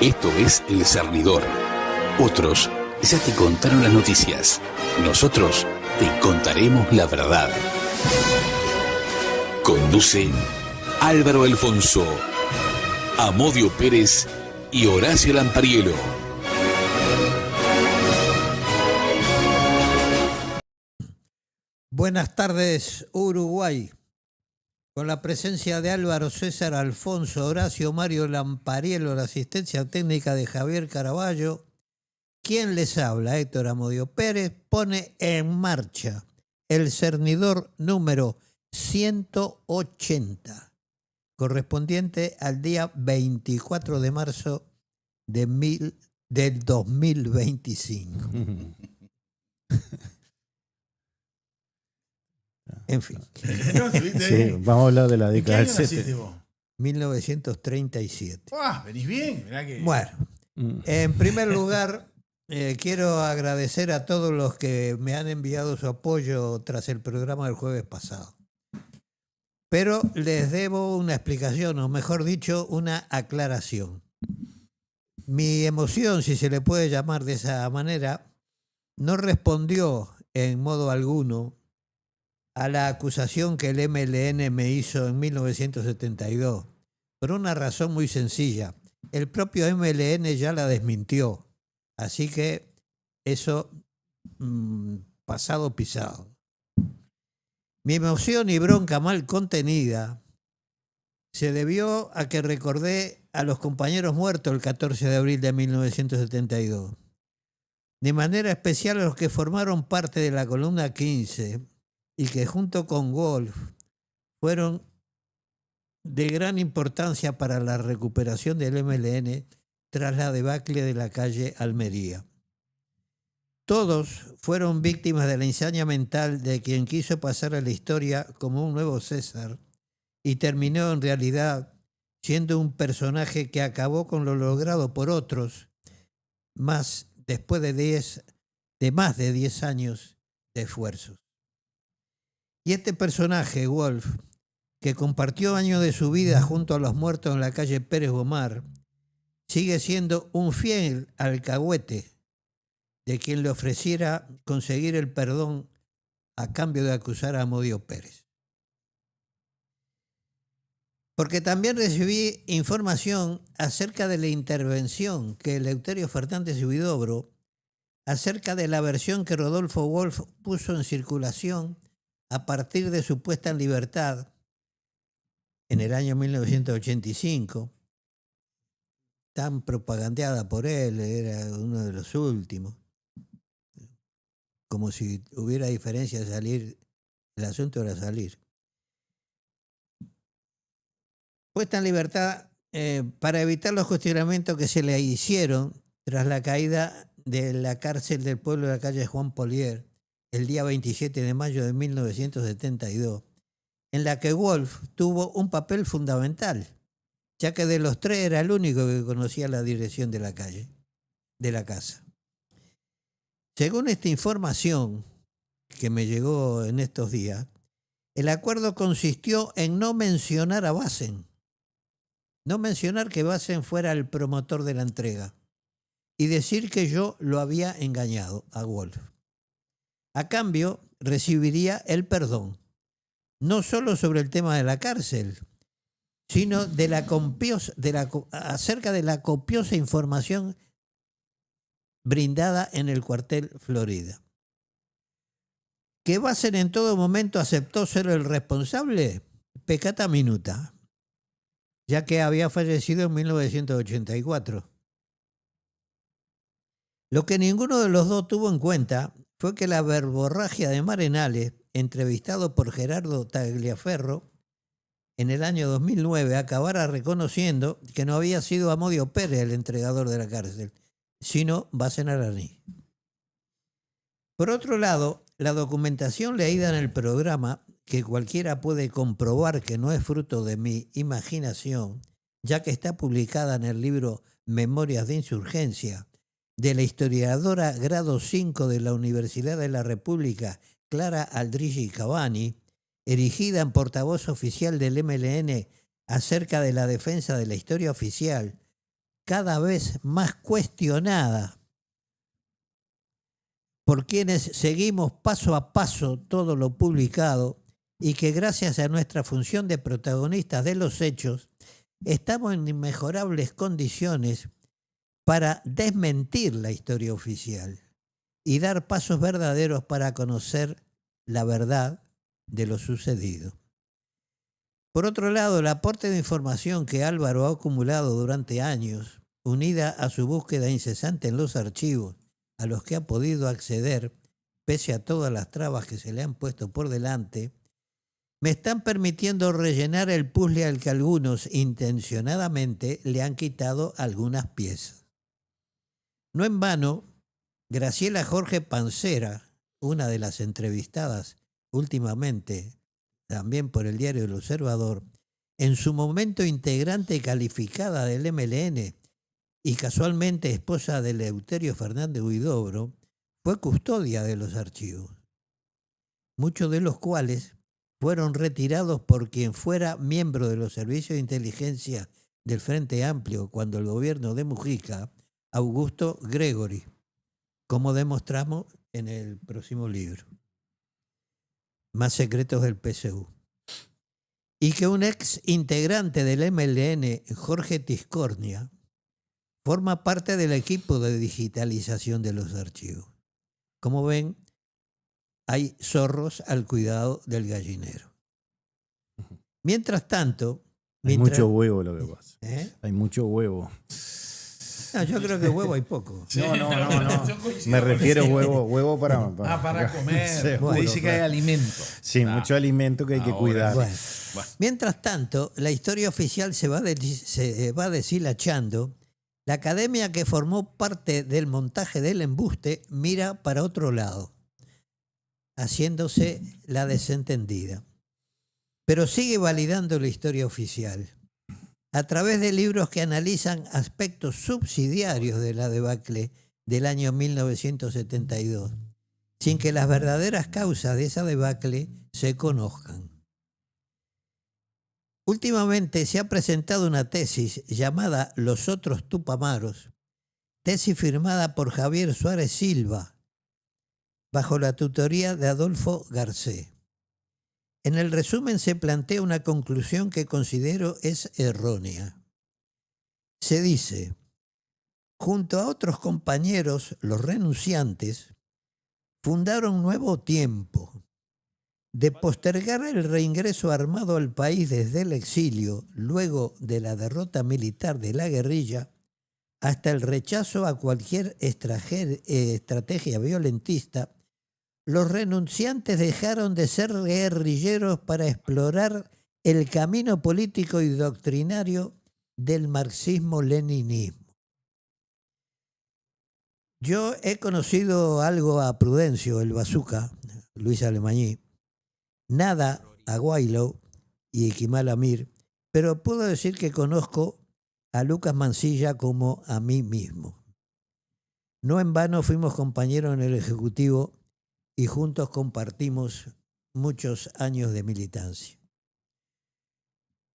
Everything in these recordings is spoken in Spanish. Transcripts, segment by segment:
Esto es El Cernidor. Otros ya te contaron las noticias. Nosotros te contaremos la verdad. Conducen Álvaro Alfonso, Amodio Pérez y Horacio Lampariello. Buenas tardes, Uruguay. Con la presencia de Álvaro César Alfonso, Horacio Mario Lampariello, la asistencia técnica de Javier Caraballo, quien les habla, Héctor Amodio Pérez, pone en marcha el cernidor número 180, correspondiente al día 24 de marzo del 2025. En fin. Sí, vamos a hablar de la década del 70. 1937. Venís bien. Mirá que... Bueno, en primer lugar, quiero agradecer a todos los que me han enviado su apoyo tras el programa del jueves pasado. Pero les debo una explicación, o mejor dicho, una aclaración. Mi emoción, si se le puede llamar de esa manera, no respondió en modo alguno a la acusación que el MLN me hizo en 1972, por una razón muy sencilla. El propio MLN ya la desmintió, así que eso pasado pisado. Mi emoción y bronca mal contenida se debió a que recordé a los compañeros muertos el 14 de abril de 1972. De manera especial a los que formaron parte de la columna 15 y que junto con Wolf fueron de gran importancia para la recuperación del MLN tras la debacle de la calle Almería. Todos fueron víctimas de la insania mental de quien quiso pasar a la historia como un nuevo César y terminó en realidad siendo un personaje que acabó con lo logrado por otros más después de más de 10 años de esfuerzos. Y este personaje, Wolf, que compartió años de su vida junto a los muertos en la calle Pérez Gomar, sigue siendo un fiel alcahuete de quien le ofreciera conseguir el perdón a cambio de acusar a Amodio Pérez. Porque también recibí información acerca de la intervención que Eleuterio Fernández Huidobro, acerca de la versión que Rodolfo Wolf puso en circulación a partir de su puesta en libertad en el año 1985, tan propagandeada por él, era uno de los últimos, como si hubiera diferencia de salir, el asunto era salir. Puesta en libertad para evitar los cuestionamientos que se le hicieron tras la caída de la cárcel del pueblo de la calle Juan Polier, el día 27 de mayo de 1972, en la que Wolf tuvo un papel fundamental, ya que de los tres era el único que conocía la dirección de la calle, de la casa. Según esta información que me llegó en estos días, el acuerdo consistió en no mencionar a Bassen, no mencionar que Bassen fuera el promotor de la entrega y decir que yo lo había engañado a Wolf. A cambio, recibiría el perdón, no solo sobre el tema de la cárcel, sino acerca de la copiosa información brindada en el cuartel Florida. ¿Que Bassen en todo momento aceptó ser el responsable? Peccata minuta, ya que había fallecido en 1984. Lo que ninguno de los dos tuvo en cuenta fue que la verborragia de Marenales, entrevistado por Gerardo Tagliaferro en el año 2009, acabara reconociendo que no había sido Amodio Pérez el entregador de la cárcel, sino Bassen Araní. Por otro lado, la documentación leída en el programa, que cualquiera puede comprobar que no es fruto de mi imaginación, ya que está publicada en el libro Memorias de Insurgencia, de la historiadora grado 5 de la Universidad de la República, Clara Aldrich Cavani, erigida en portavoz oficial del MLN acerca de la defensa de la historia oficial, cada vez más cuestionada por quienes seguimos paso a paso todo lo publicado y que gracias a nuestra función de protagonistas de los hechos estamos en inmejorables condiciones para desmentir la historia oficial y dar pasos verdaderos para conocer la verdad de lo sucedido. Por otro lado, el aporte de información que Álvaro ha acumulado durante años, unida a su búsqueda incesante en los archivos a los que ha podido acceder, pese a todas las trabas que se le han puesto por delante, me están permitiendo rellenar el puzzle al que algunos intencionadamente le han quitado algunas piezas. No en vano, Graciela Jorge Pancera, una de las entrevistadas últimamente, también por el diario El Observador, en su momento integrante calificada del MLN y casualmente esposa de Eleuterio Fernández Huidobro, fue custodia de los archivos, muchos de los cuales fueron retirados por quien fuera miembro de los servicios de inteligencia del Frente Amplio cuando el gobierno de Mujica, Augusto Gregory, como demostramos en el próximo libro, Más secretos del PSU. Y que un ex integrante del MLN, Jorge Tiscornia, forma parte del equipo de digitalización de los archivos. Como ven, hay zorros al cuidado del gallinero. Mientras tanto... Hay mucho huevo lo que pasa. Hay mucho huevo. No, yo creo que huevo hay poco. No. Me refiero a huevo para comer. Seguro, dice que hay alimento. Sí, mucho alimento que hay que cuidar. Bueno. Mientras tanto, la historia oficial se va deshilachando. La academia que formó parte del montaje del embuste mira para otro lado, haciéndose la desentendida. Pero sigue validando la historia oficial a través de libros que analizan aspectos subsidiarios de la debacle del año 1972, sin que las verdaderas causas de esa debacle se conozcan. Últimamente se ha presentado una tesis llamada Los otros Tupamaros, tesis firmada por Javier Suárez Silva, bajo la tutoría de Adolfo Garcés. En el resumen se plantea una conclusión que considero es errónea. Se dice, junto a otros compañeros, los renunciantes, fundaron un nuevo tiempo de postergar el reingreso armado al país desde el exilio, luego de la derrota militar de la guerrilla, hasta el rechazo a cualquier estrategia violentista. Los renunciantes dejaron de ser guerrilleros para explorar el camino político y doctrinario del marxismo-leninismo. Yo he conocido algo a Prudencio, el bazooka, Luis Alemañí, nada a Guayló y Equimal Amir, pero puedo decir que conozco a Lucas Mansilla como a mí mismo. No en vano fuimos compañeros en el Ejecutivo y juntos compartimos muchos años de militancia.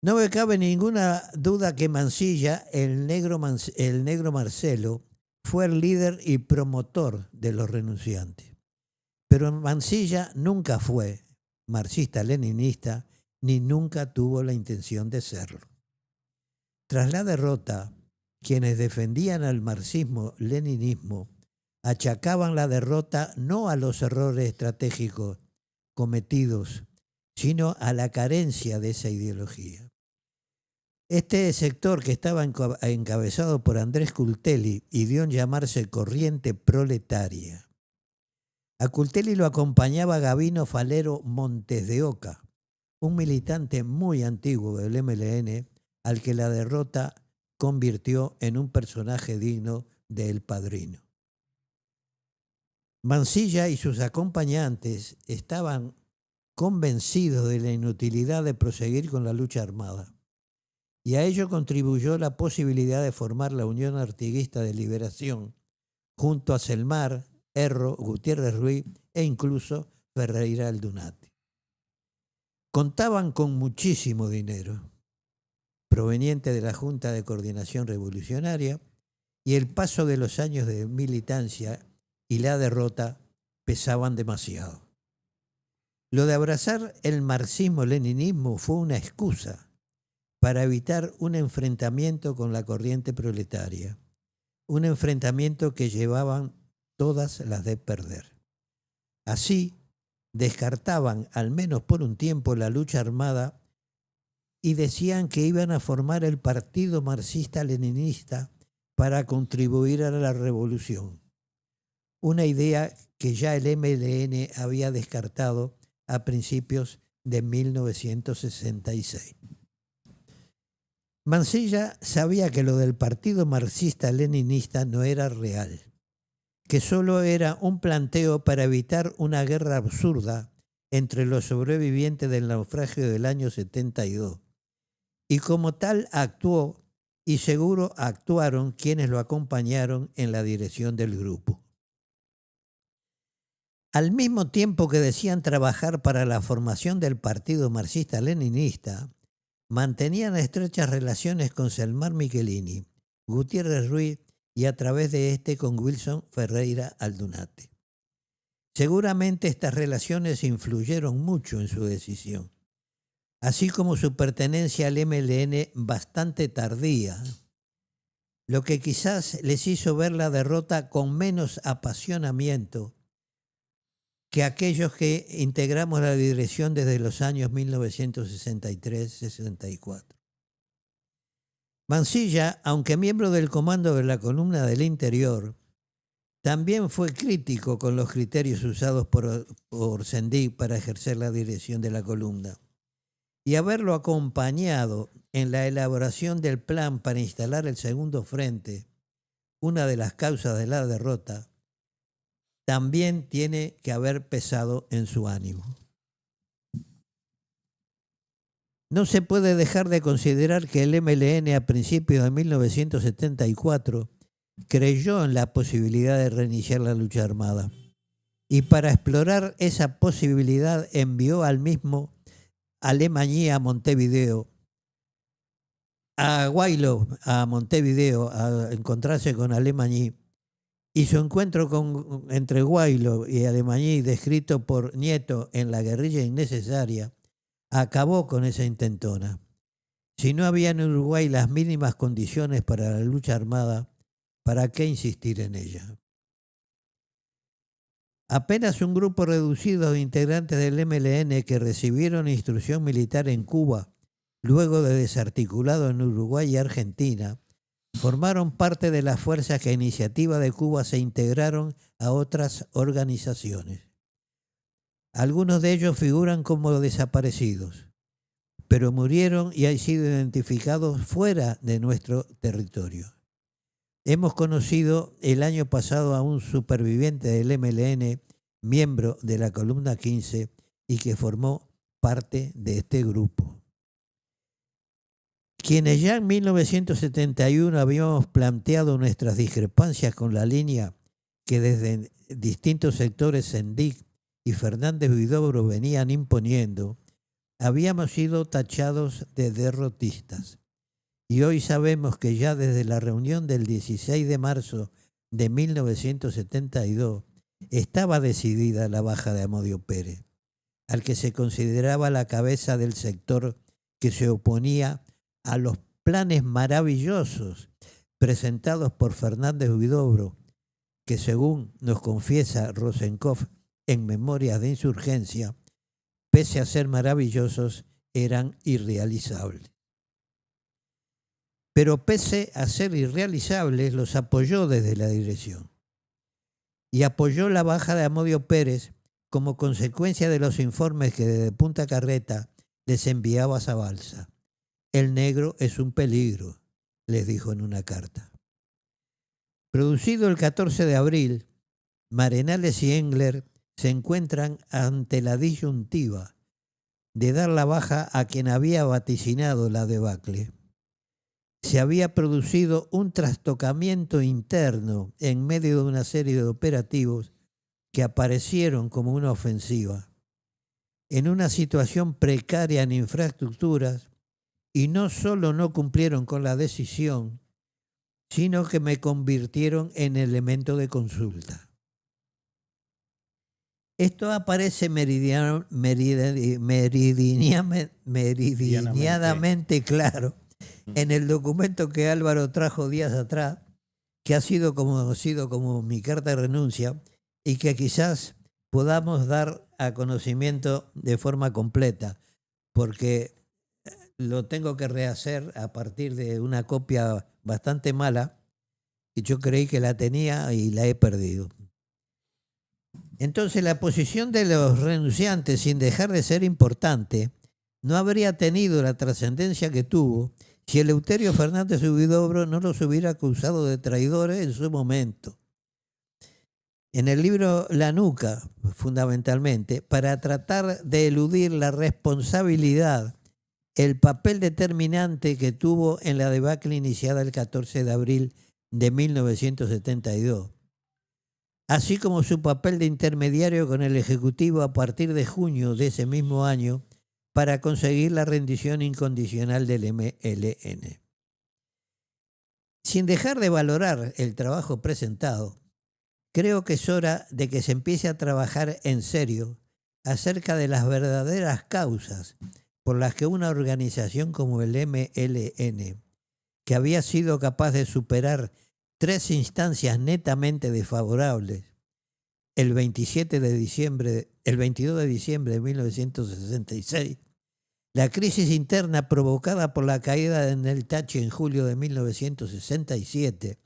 No me cabe ninguna duda que Mansilla, el negro Marcelo, fue el líder y promotor de los renunciantes. Pero Mansilla nunca fue marxista-leninista ni nunca tuvo la intención de serlo. Tras la derrota, quienes defendían al marxismo-leninismo achacaban la derrota no a los errores estratégicos cometidos, sino a la carencia de esa ideología. Este sector, que estaba encabezado por Andrés Cultelli y dio en llamarse Corriente Proletaria. A Cultelli lo acompañaba Gabino Falero Montes de Oca, un militante muy antiguo del MLN, al que la derrota convirtió en un personaje digno de El Padrino. Mansilla y sus acompañantes estaban convencidos de la inutilidad de proseguir con la lucha armada, y a ello contribuyó la posibilidad de formar la Unión Artiguista de Liberación junto a Selmar, Erro, Gutiérrez Ruiz e incluso Ferreira Aldunate. Contaban con muchísimo dinero. proveniente de la Junta de Coordinación Revolucionaria, y el paso de los años de militancia y la derrota pesaban demasiado. Lo de abrazar el marxismo-leninismo fue una excusa para evitar un enfrentamiento con la corriente proletaria, un enfrentamiento que llevaban todas las de perder. Así, descartaban, al menos por un tiempo, la lucha armada y decían que iban a formar el Partido Marxista-Leninista para contribuir a la revolución. Una idea que ya el MLN había descartado a principios de 1966. Mansilla sabía que lo del Partido Marxista-Leninista no era real, que solo era un planteo para evitar una guerra absurda entre los sobrevivientes del naufragio del año 72. Y como tal actuó, y seguro actuaron quienes lo acompañaron en la dirección del grupo. Al mismo tiempo que decían trabajar para la formación del Partido Marxista-Leninista, mantenían estrechas relaciones con Selmar Michelini, Gutiérrez Ruiz y a través de este con Wilson Ferreira Aldunate. Seguramente estas relaciones influyeron mucho en su decisión, así como su pertenencia al MLN bastante tardía, lo que quizás les hizo ver la derrota con menos apasionamiento que aquellos que integramos la dirección desde los años 1963-64. Mansilla, aunque miembro del comando de la columna del Interior, también fue crítico con los criterios usados por Sendik para ejercer la dirección de la columna. Y haberlo acompañado en la elaboración del plan para instalar el segundo frente, una de las causas de la derrota, también tiene que haber pesado en su ánimo. No se puede dejar de considerar que el MLN a principios de 1974 creyó en la posibilidad de reiniciar la lucha armada y para explorar esa posibilidad envió al mismo Alemany a Montevideo, a Guaylo, a Montevideo, a encontrarse con Alemany, y su encuentro entre Guaylo y Alemany, descrito por Nieto en La guerrilla innecesaria, acabó con esa intentona. Si no había en Uruguay las mínimas condiciones para la lucha armada, ¿para qué insistir en ella? Apenas un grupo reducido de integrantes del MLN que recibieron instrucción militar en Cuba, luego de desarticulado en Uruguay y Argentina, formaron parte de las fuerzas que a iniciativa de Cuba se integraron a otras organizaciones. Algunos de ellos figuran como desaparecidos, pero murieron y han sido identificados fuera de nuestro territorio. Hemos conocido el año pasado a un superviviente del MLN, miembro de la columna 15 y que formó parte de este grupo. Quienes ya en 1971 habíamos planteado nuestras discrepancias con la línea que desde distintos sectores Sendik y Fernández Huidobro venían imponiendo, habíamos sido tachados de derrotistas. Y hoy sabemos que ya desde la reunión del 16 de marzo de 1972 estaba decidida la baja de Amodio Pérez, al que se consideraba la cabeza del sector que se oponía a los planes maravillosos presentados por Fernández Huidobro, que según nos confiesa Rosenkopf en Memorias de Insurgencia, pese a ser maravillosos, eran irrealizables. Pero pese a ser irrealizables, los apoyó desde la dirección. Y apoyó la baja de Amodio Pérez como consecuencia de los informes que desde Punta Carreta les enviaba Zabalza. El negro es un peligro, les dijo en una carta. Producido el 14 de abril, Marenales y Engler se encuentran ante la disyuntiva de dar la baja a quien había vaticinado la debacle. Se había producido un trastocamiento interno en medio de una serie de operativos que aparecieron como una ofensiva. En una situación precaria en infraestructuras y no solo no cumplieron con la decisión, sino que me convirtieron en elemento de consulta. Esto aparece meridianamente claro en el documento que Álvaro trajo días atrás, que ha sido conocido como mi carta de renuncia y que quizás podamos dar a conocimiento de forma completa, porque lo tengo que rehacer a partir de una copia bastante mala y yo creí que la tenía y la he perdido. Entonces la posición de los renunciantes, sin dejar de ser importante, no habría tenido la trascendencia que tuvo si Eleuterio Fernández Huidobro no los hubiera acusado de traidores en su momento. En el libro La Nuca, fundamentalmente, para tratar de eludir la responsabilidad, el papel determinante que tuvo en la debacle iniciada el 14 de abril de 1972, así como su papel de intermediario con el Ejecutivo a partir de junio de ese mismo año para conseguir la rendición incondicional del MLN. Sin dejar de valorar el trabajo presentado, creo que es hora de que se empiece a trabajar en serio acerca de las verdaderas causas por las que una organización como el MLN, que había sido capaz de superar 3 instancias netamente desfavorables, el 22 de diciembre de 1966, la crisis interna provocada por la caída de Neltache en julio de 1967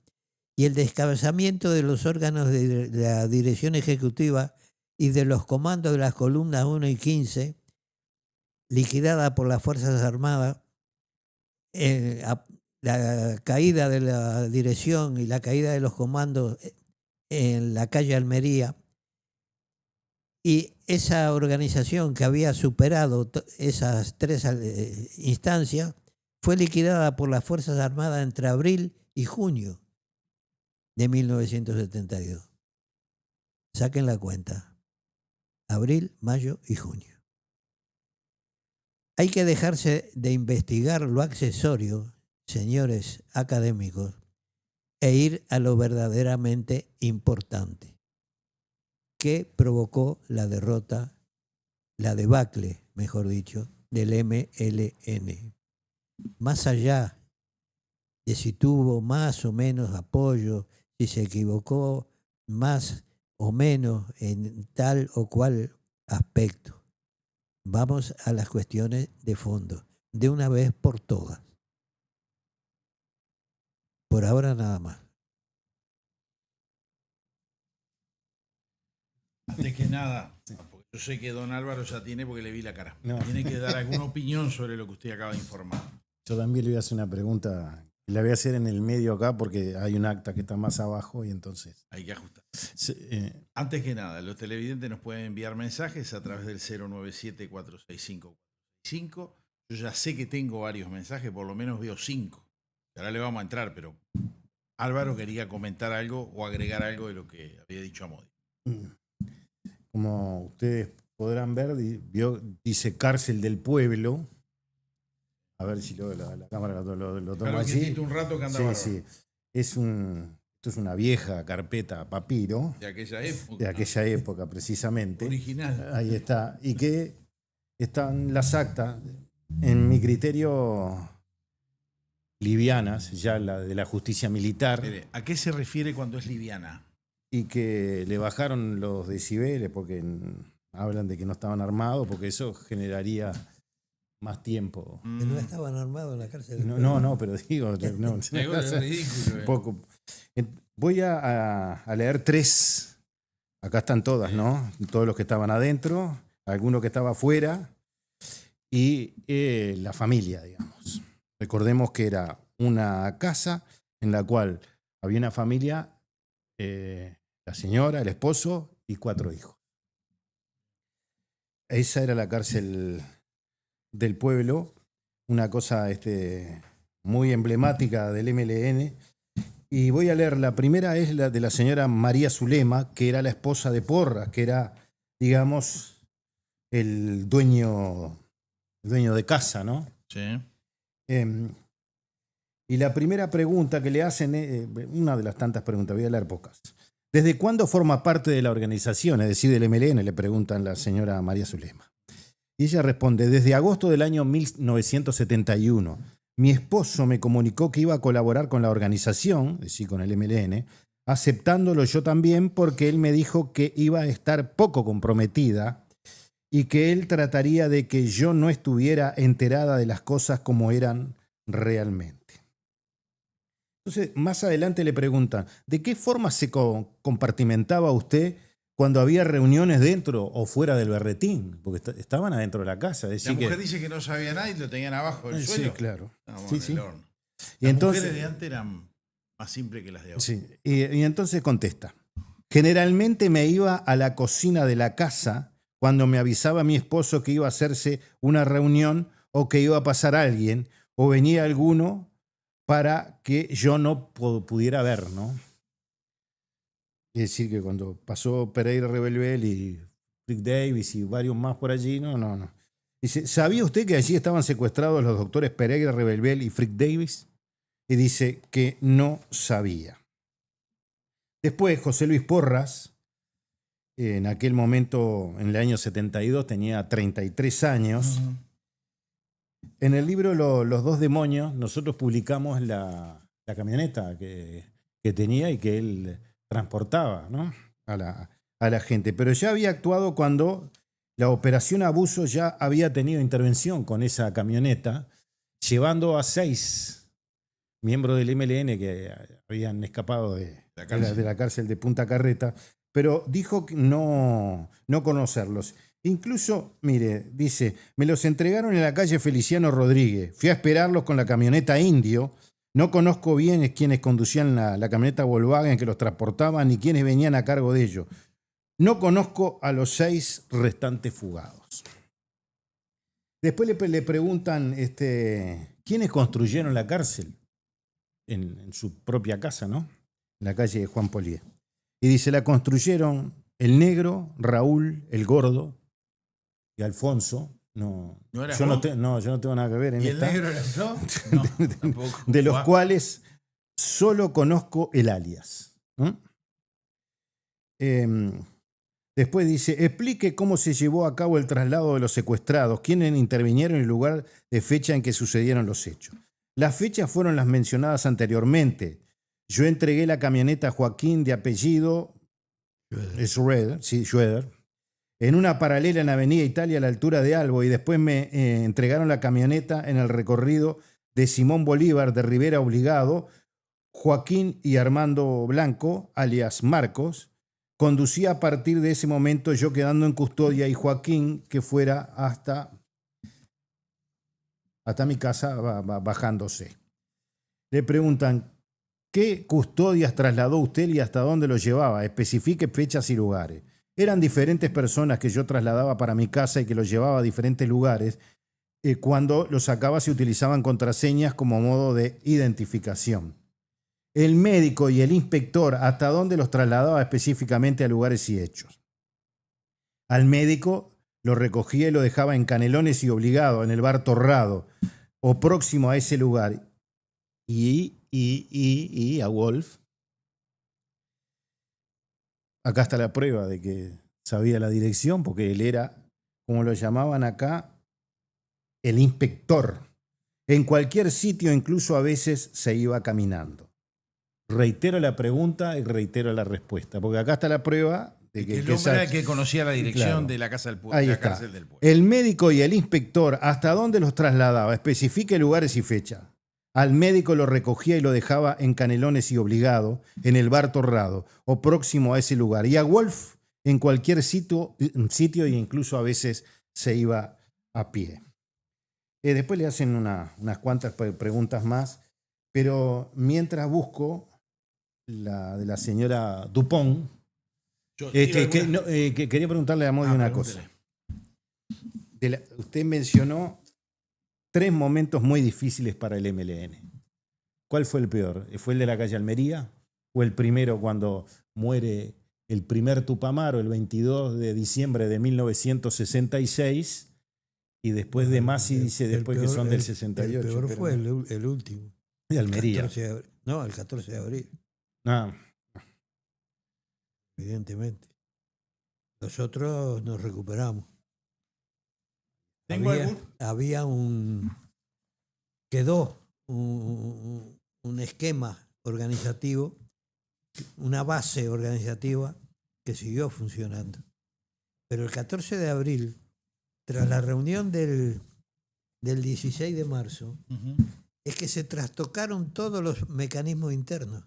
y el descabezamiento de los órganos de la dirección ejecutiva y de los comandos de las columnas 1 y 15, liquidada por las Fuerzas Armadas, la caída de la dirección y la caída de los comandos en la calle Almería, y esa organización que había superado esas 3 instancias fue liquidada por las Fuerzas Armadas entre abril y junio de 1972. Saquen la cuenta. Abril, mayo y junio. Hay que dejarse de investigar lo accesorio, señores académicos, e ir a lo verdaderamente importante. ¿Qué provocó la derrota, la debacle, mejor dicho, del MLN? Más allá de si tuvo más o menos apoyo, si se equivocó más o menos en tal o cual aspecto. Vamos a las cuestiones de fondo, de una vez por todas. Por ahora nada más. Antes que nada, porque yo sé que don Álvaro ya tiene porque le vi la cara. No. Tiene que dar alguna opinión sobre lo que usted acaba de informar. Yo también le voy a hacer una pregunta. La voy a hacer en el medio acá porque hay un acta que está más abajo y entonces... Hay que ajustar. Sí, antes que nada, los televidentes nos pueden enviar mensajes a través del 097-465-465. Yo ya sé que tengo varios mensajes, por lo menos veo 5. Ahora le vamos a entrar, pero Álvaro quería comentar algo o agregar algo de lo que había dicho Amodi. Como ustedes podrán ver, dice Cárcel del Pueblo. A ver si la cámara lo toma así. Un rato que andaba. Sí. Esto es una vieja carpeta papiro. De aquella época. De aquella época, precisamente. Original. Ahí está. Y que están las actas, en mi criterio, livianas, ya la de la justicia militar. ¿A qué se refiere cuando es liviana? Y que le bajaron los decibeles porque hablan de que no estaban armados, porque eso generaría más tiempo. Que no estaban armados en la cárcel. No, pero digo, no, es ridículo. Poco. Voy a leer 3. Acá están todas, ¿no? Todos los que estaban adentro, alguno que estaba afuera y la familia, digamos. Recordemos que era una casa en la cual había una familia, la señora, el esposo y 4 hijos. Esa era la cárcel del pueblo, una cosa muy emblemática del MLN. Y voy a leer, la primera es la de la señora María Zulema, que era la esposa de Porras, que era, digamos, el dueño de casa, ¿no? Sí. Y la primera pregunta que le hacen, una de las tantas preguntas, voy a leer pocas. ¿Desde cuándo forma parte de la organización, es decir, del MLN? Le preguntan la señora María Zulema. Y ella responde, desde agosto del año 1971. Mi esposo me comunicó que iba a colaborar con la organización, es decir, con el MLN, aceptándolo yo también porque él me dijo que iba a estar poco comprometida y que él trataría de que yo no estuviera enterada de las cosas como eran realmente. Entonces, más adelante le preguntan, ¿de qué forma se compartimentaba usted cuando había reuniones dentro o fuera del berretín? Porque estaban adentro de la casa. La mujer dice que no sabía nada y lo tenían abajo del suelo. Sí, claro. Sí, sí. Y Las entonces, mujeres de antes eran más simples que las de ahora. Sí, y entonces contesta, generalmente me iba a la cocina de la casa cuando me avisaba mi esposo que iba a hacerse una reunión o que iba a pasar alguien o venía alguno para que yo no pudiera ver, ¿no? Es decir, que cuando pasó Pereira Rebelbel y Rick Davis y varios más por allí, no. Dice, ¿sabía usted que allí estaban secuestrados los doctores Pereira Rebelbel y Frick Davis? Y dice que no sabía. Después, José Luis Porras, en aquel momento, en el año 72, tenía 33 años. Uh-huh. En el libro Los dos demonios, nosotros publicamos la camioneta que tenía y que él transportaba, ¿no? a la gente. Pero ya había actuado cuando la operación Abuso ya había tenido intervención con esa camioneta, llevando a 6 miembros del MLN que habían escapado de la cárcel de Punta Carreta, pero dijo que no conocerlos. Incluso, mire, dice, me los entregaron en la calle Feliciano Rodríguez. Fui a esperarlos con la camioneta Indio. No conozco bien quiénes conducían la camioneta Volkswagen que los transportaban ni quiénes venían a cargo de ellos. No conozco a los 6 restantes fugados. Después le preguntan quiénes construyeron la cárcel en su propia casa, ¿no? En la calle de Juan Polié. Y dice, la construyeron el Negro, Raúl, el Gordo y Alfonso. Yo no tengo nada que ver en ¿Y esta. el Negro era yo? No, tampoco. De los cuales solo conozco el alias. Después dice, explique cómo se llevó a cabo el traslado de los secuestrados, quiénes intervinieron en el lugar de fecha en que sucedieron los hechos. Las fechas fueron las mencionadas anteriormente. Yo entregué la camioneta a Joaquín de apellido Schroeder, en una paralela en Avenida Italia a la altura de Albo, y después me entregaron la camioneta en el recorrido de Simón Bolívar de Rivera Obligado. Joaquín y Armando Blanco, alias Marcos, conducía a partir de ese momento, yo quedando en custodia y Joaquín que fuera hasta mi casa bajándose. Le preguntan, ¿qué custodias trasladó usted y hasta dónde los llevaba? Especifique fechas y lugares. Eran diferentes personas que yo trasladaba para mi casa y que los llevaba a diferentes lugares. Cuando los sacaba se utilizaban contraseñas como modo de identificación. El médico y el inspector, ¿hasta dónde los trasladaba específicamente a lugares y hechos? Al médico lo recogía y lo dejaba en Canelones y Obligado, en el bar Torrado, o próximo a ese lugar. Y a Wolf. Acá está la prueba de que sabía la dirección, porque él era, como lo llamaban acá, el inspector. En cualquier sitio, incluso a veces, se iba caminando. Reitero la pregunta y reitero la respuesta, porque acá está la prueba de que... El hombre era el que conocía la dirección, claro, de la casa del pueblo. Ahí la está. Cárcel del pueblo. El médico y el inspector, ¿hasta dónde los trasladaba? Especifique lugares y fecha. Al médico lo recogía y lo dejaba en Canelones y Obligado, en el bar Torrado, o próximo a ese lugar. Y a Wolf en cualquier sitio e incluso a veces se iba a pie. Después le hacen unas cuantas preguntas más, pero mientras busco la de la señora Dupont, que quería preguntarle a Modi una cosa. Usted mencionó 3 momentos muy difíciles para el MLN. ¿Cuál fue el peor? ¿Fue el de la calle Almería? ¿O el primero cuando muere el primer Tupamaro el 22 de diciembre de 1966 Y después de Masi dice después que son del 68. El peor pero fue el último. de Almería. El 14 de abril, Ah, evidentemente. Nosotros nos recuperamos. Quedó un esquema organizativo, una base organizativa que siguió funcionando. Pero el 14 de abril, tras la reunión del 16 de marzo, es que se trastocaron todos los mecanismos internos.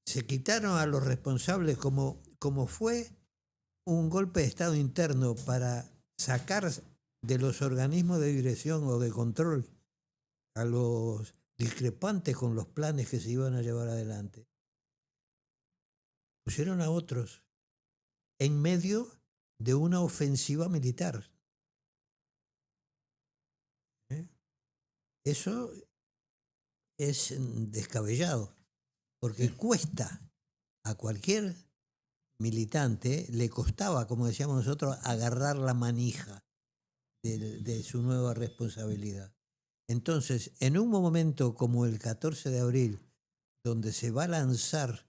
Se quitaron a los responsables como fue un golpe de Estado interno para sacar de los organismos de dirección o de control a los discrepantes con los planes que se iban a llevar adelante. Pusieron a otros en medio de una ofensiva militar. Eso es descabellado, porque cuesta a cualquier militante, le costaba, como decíamos nosotros, agarrar la manija de su nueva responsabilidad. Entonces, en un momento como el 14 de abril, donde se va a lanzar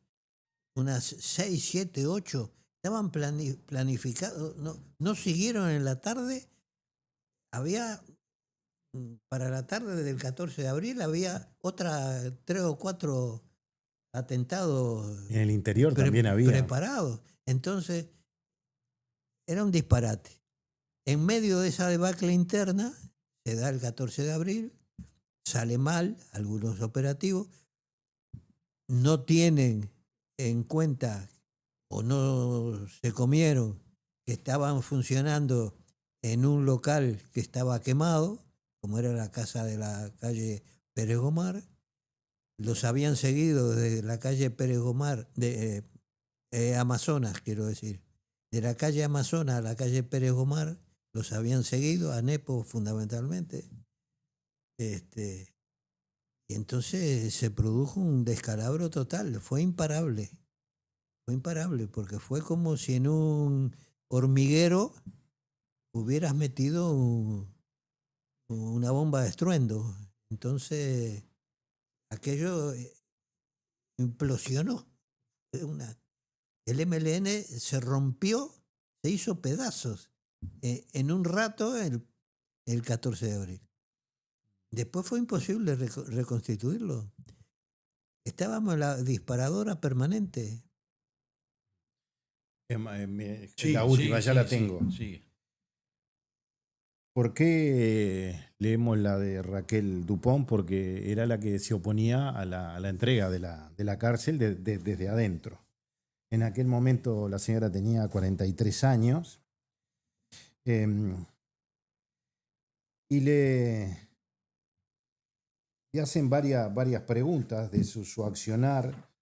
unas 6, 7, 8, estaban planificados, no siguieron en la tarde. Para la tarde del 14 de abril había 3 o 4 atentados en el interior también había preparados. Entonces, era un disparate. En medio de esa debacle interna, se da el 14 de abril, sale mal algunos operativos, no tienen en cuenta o no se comieron que estaban funcionando en un local que estaba quemado, como era la casa de la calle Pérez Gomar. Los habían seguido desde la calle Pérez Gomar, de Amazonas, quiero decir. De la calle Amazonas a la calle Pérez Gomar, los habían seguido, a Nepo fundamentalmente. Y entonces se produjo un descalabro total, fue imparable. Fue imparable porque fue como si en un hormiguero hubieras metido una bomba de estruendo. Entonces aquello implosionó. El MLN se rompió, se hizo pedazos en un rato el 14 de abril. Después fue imposible reconstituirlo. Estábamos en la disparadora permanente. La última, ya la tengo. Sí. ¿Por qué leemos la de Raquel Dupont? Porque era la que se oponía a la entrega de la cárcel desde adentro. En aquel momento la señora tenía 43 años y le hacen varias preguntas de su accionar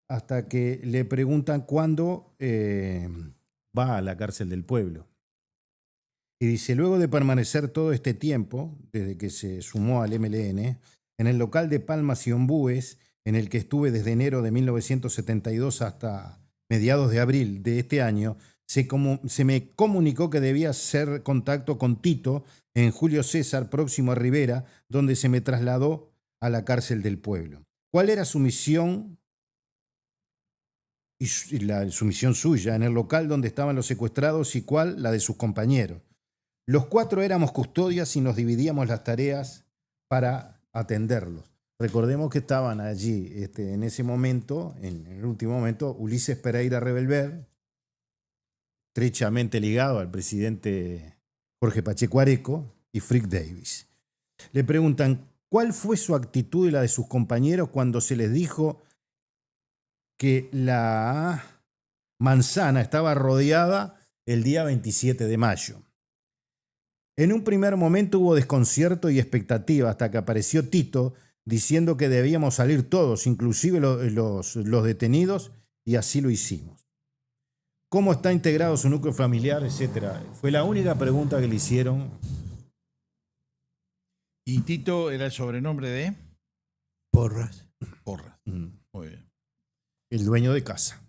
hasta que le preguntan cuándo va a la cárcel del pueblo. Y dice, luego de permanecer todo este tiempo, desde que se sumó al MLN, en el local de Palmas y Ombúes, en el que estuve desde enero de 1972 hasta mediados de abril de este año, se me comunicó que debía hacer contacto con Tito en Julio César, próximo a Rivera, donde se me trasladó a la cárcel del pueblo. ¿Cuál era su misión y su misión suya en el local donde estaban los secuestrados y cuál la de sus compañeros? Los 4 éramos custodias y nos dividíamos las tareas para atenderlos. Recordemos que estaban allí en ese momento, en el último momento, Ulises Pereira Revolver, estrechamente ligado al presidente Jorge Pacheco Areco, y Frick Davis. Le preguntan, ¿cuál fue su actitud y la de sus compañeros cuando se les dijo que la manzana estaba rodeada el día 27 de mayo? En un primer momento hubo desconcierto y expectativa hasta que apareció Tito diciendo que debíamos salir todos, inclusive los detenidos, y así lo hicimos. ¿Cómo está integrado su núcleo familiar, etcétera? Fue la única pregunta que le hicieron. ¿Y Tito era el sobrenombre de? Porras. Porras. Muy bien. El dueño de casa.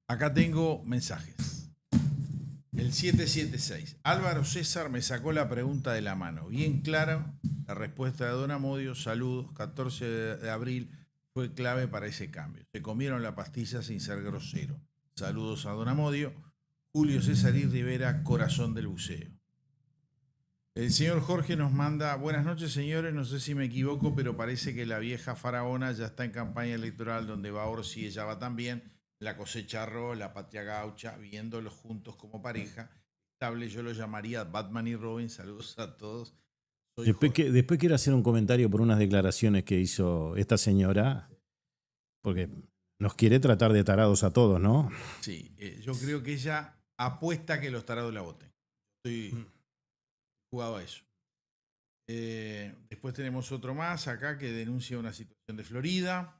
Acá tengo mensajes. El 776. Álvaro César me sacó la pregunta de la mano. Bien claro, la respuesta de Don Amodio. Saludos. 14 de abril fue clave para ese cambio. Se comieron la pastilla sin ser grosero. Saludos a Don Amodio. Julio César y Rivera, corazón del buceo. El señor Jorge nos manda: buenas noches, señores. No sé si me equivoco, pero parece que la vieja faraona ya está en campaña electoral, donde va Orsi y ella va también. La cosecha arroz, la patria gaucha, viéndolos juntos como pareja estable. Yo lo llamaría Batman y Robin. Saludos a todos. Después quiero hacer un comentario por unas declaraciones que hizo esta señora, porque nos quiere tratar de tarados a todos, ¿no? Sí, yo creo que ella apuesta a que los tarados la voten. Estoy jugado a eso. Después tenemos otro más acá que denuncia una situación de Florida.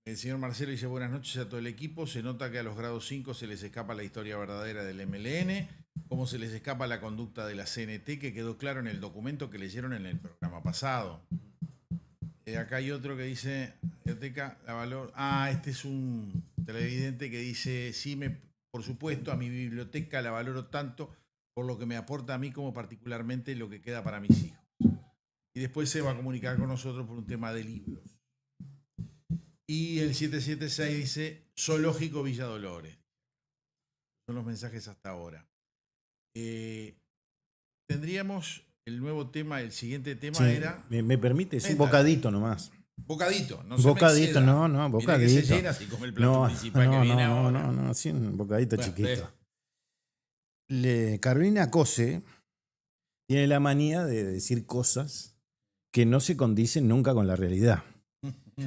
El señor Marcelo dice: buenas noches a todo el equipo. Se nota que a los grados 5 se les escapa la historia verdadera del MLN, como se les escapa la conducta de la CNT, que quedó claro en el documento que leyeron en el programa pasado. Acá hay otro que dice: biblioteca, la valor. Este es un televidente que dice: sí, por supuesto, a mi biblioteca la valoro tanto por lo que me aporta a mí como particularmente lo que queda para mis hijos. Y después se va a comunicar con nosotros por un tema de libros. Y el 776 dice: Zoológico Villa Dolores. Son los mensajes hasta ahora. Tendríamos el nuevo tema, el siguiente tema era... ¿Me permite? Es un bocadito nomás. Bocadito, no bocadito, no, bocadito. Mira que se llena si come el plato principal que viene ahora. No, sí, un bocadito chiquito. Carolina Cose tiene la manía de decir cosas que no se condicen nunca con la realidad.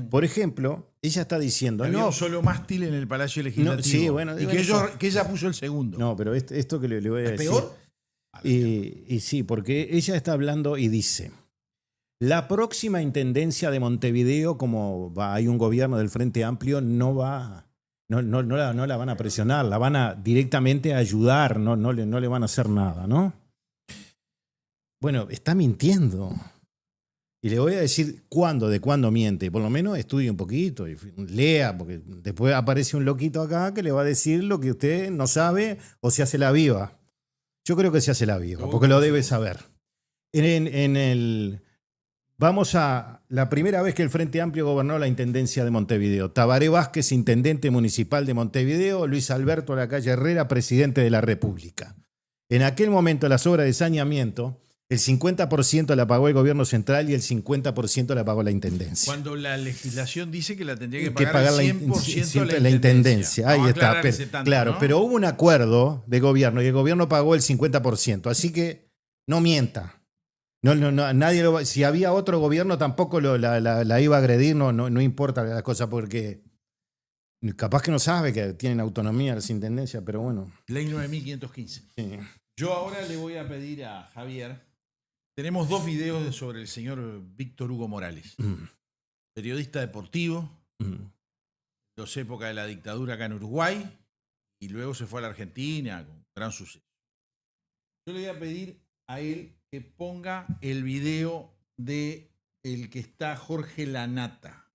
Por ejemplo, ella está diciendo... Había un solo mástil en el Palacio Legislativo. No, sí, bueno, y que ella puso el segundo. No, pero esto que le voy a decir... ¿Es peor? Y sí, porque ella está hablando y dice: la próxima intendencia de Montevideo, como hay un gobierno del Frente Amplio, no la van a presionar, la van a directamente ayudar, no le van a hacer nada, ¿no? Bueno, está mintiendo. Y le voy a decir de cuándo miente. Por lo menos estudie un poquito y lea, porque después aparece un loquito acá que le va a decir lo que usted no sabe o se hace la viva. Yo creo que se hace la viva, porque lo debe saber. Vamos a la primera vez que el Frente Amplio gobernó la Intendencia de Montevideo. Tabaré Vázquez, intendente municipal de Montevideo. Luis Alberto Lacalle Herrera, presidente de la República. En aquel momento las obras de saneamiento, el 50% la pagó el gobierno central y el 50% la pagó la intendencia. Cuando la legislación dice que la tendría que pagar el 100% la intendencia. Ahí está. Claro, ¿no? Pero hubo un acuerdo de gobierno y el gobierno pagó el 50%. Así que no mienta. Nadie si había otro gobierno tampoco la iba a agredir, no importa la cosa, porque capaz que no sabe que tienen autonomía las intendencias, pero bueno. Ley 9515. Sí. Yo ahora le voy a pedir a Javier... Tenemos 2 videos sobre el señor Víctor Hugo Morales, periodista deportivo, dos épocas de la dictadura acá en Uruguay, y luego se fue a la Argentina con gran suceso. Yo le voy a pedir a él que ponga el video de el que está Jorge Lanata.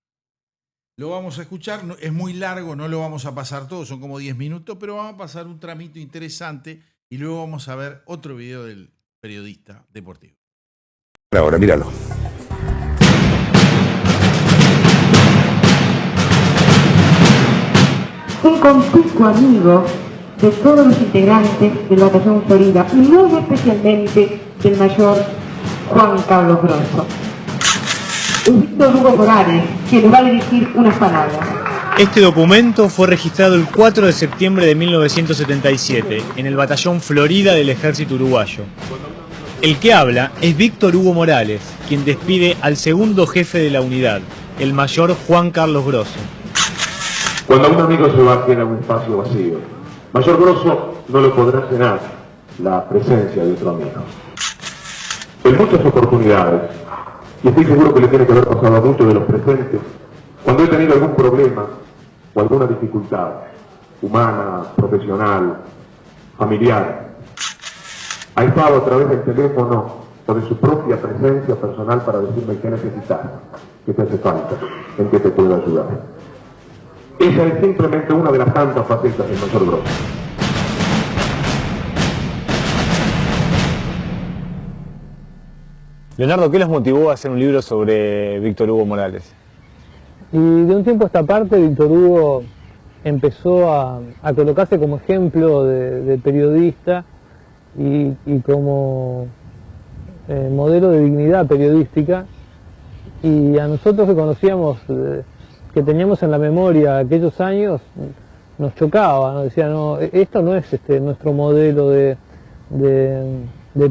Lo vamos a escuchar, es muy largo, no lo vamos a pasar todo, son como 10 minutos, pero vamos a pasar un tramito interesante y luego vamos a ver otro video del periodista deportivo. Ahora, míralo. Un conspicuo amigo de todos los integrantes del Batallón Florida y muy especialmente del mayor Juan Carlos Grosso. Es Víctor Hugo Morales, que le va a dirigir unas palabras. Este documento fue registrado el 4 de septiembre de 1977 en el Batallón Florida del Ejército Uruguayo. El que habla es Víctor Hugo Morales, quien despide al segundo jefe de la unidad, el mayor Juan Carlos Grosso. Cuando un amigo se va, queda un espacio vacío. Mayor Grosso no lo podrá llenar la presencia de otro amigo. En muchas oportunidades, y estoy seguro que le tiene que haber pasado a muchos de los presentes, cuando he tenido algún problema o alguna dificultad, humana, profesional, familiar, ha estado a través del teléfono o de su propia presencia personal para decirme qué necesitas, qué te hace falta, en qué te puedo ayudar. Esa es simplemente una de las tantas facetas del mayor Grosso. Leonardo, ¿qué los motivó a hacer un libro sobre Víctor Hugo Morales? Y de un tiempo a esta parte, Víctor Hugo empezó a colocarse como ejemplo de periodista y como modelo de dignidad periodística. Y a nosotros que conocíamos, que teníamos en la memoria aquellos años, nos chocaba, nos decía, no, esto no es nuestro modelo de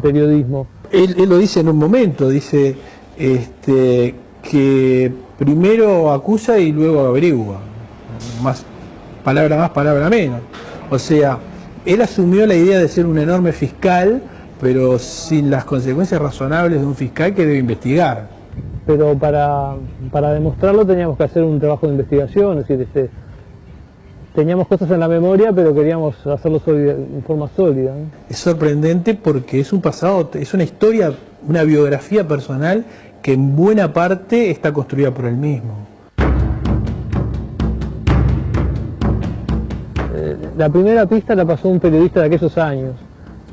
periodismo. Él lo dice en un momento, dice que primero acusa y luego averigua, más, palabra menos. O sea, él asumió la idea de ser un enorme fiscal, pero sin las consecuencias razonables de un fiscal que debe investigar. Pero para demostrarlo teníamos que hacer un trabajo de investigación, es decir, teníamos cosas en la memoria, pero queríamos hacerlo en forma sólida, ¿no? Es sorprendente porque es un pasado, es una historia, una biografía personal que en buena parte está construida por él mismo. La primera pista la pasó un periodista de aquellos años,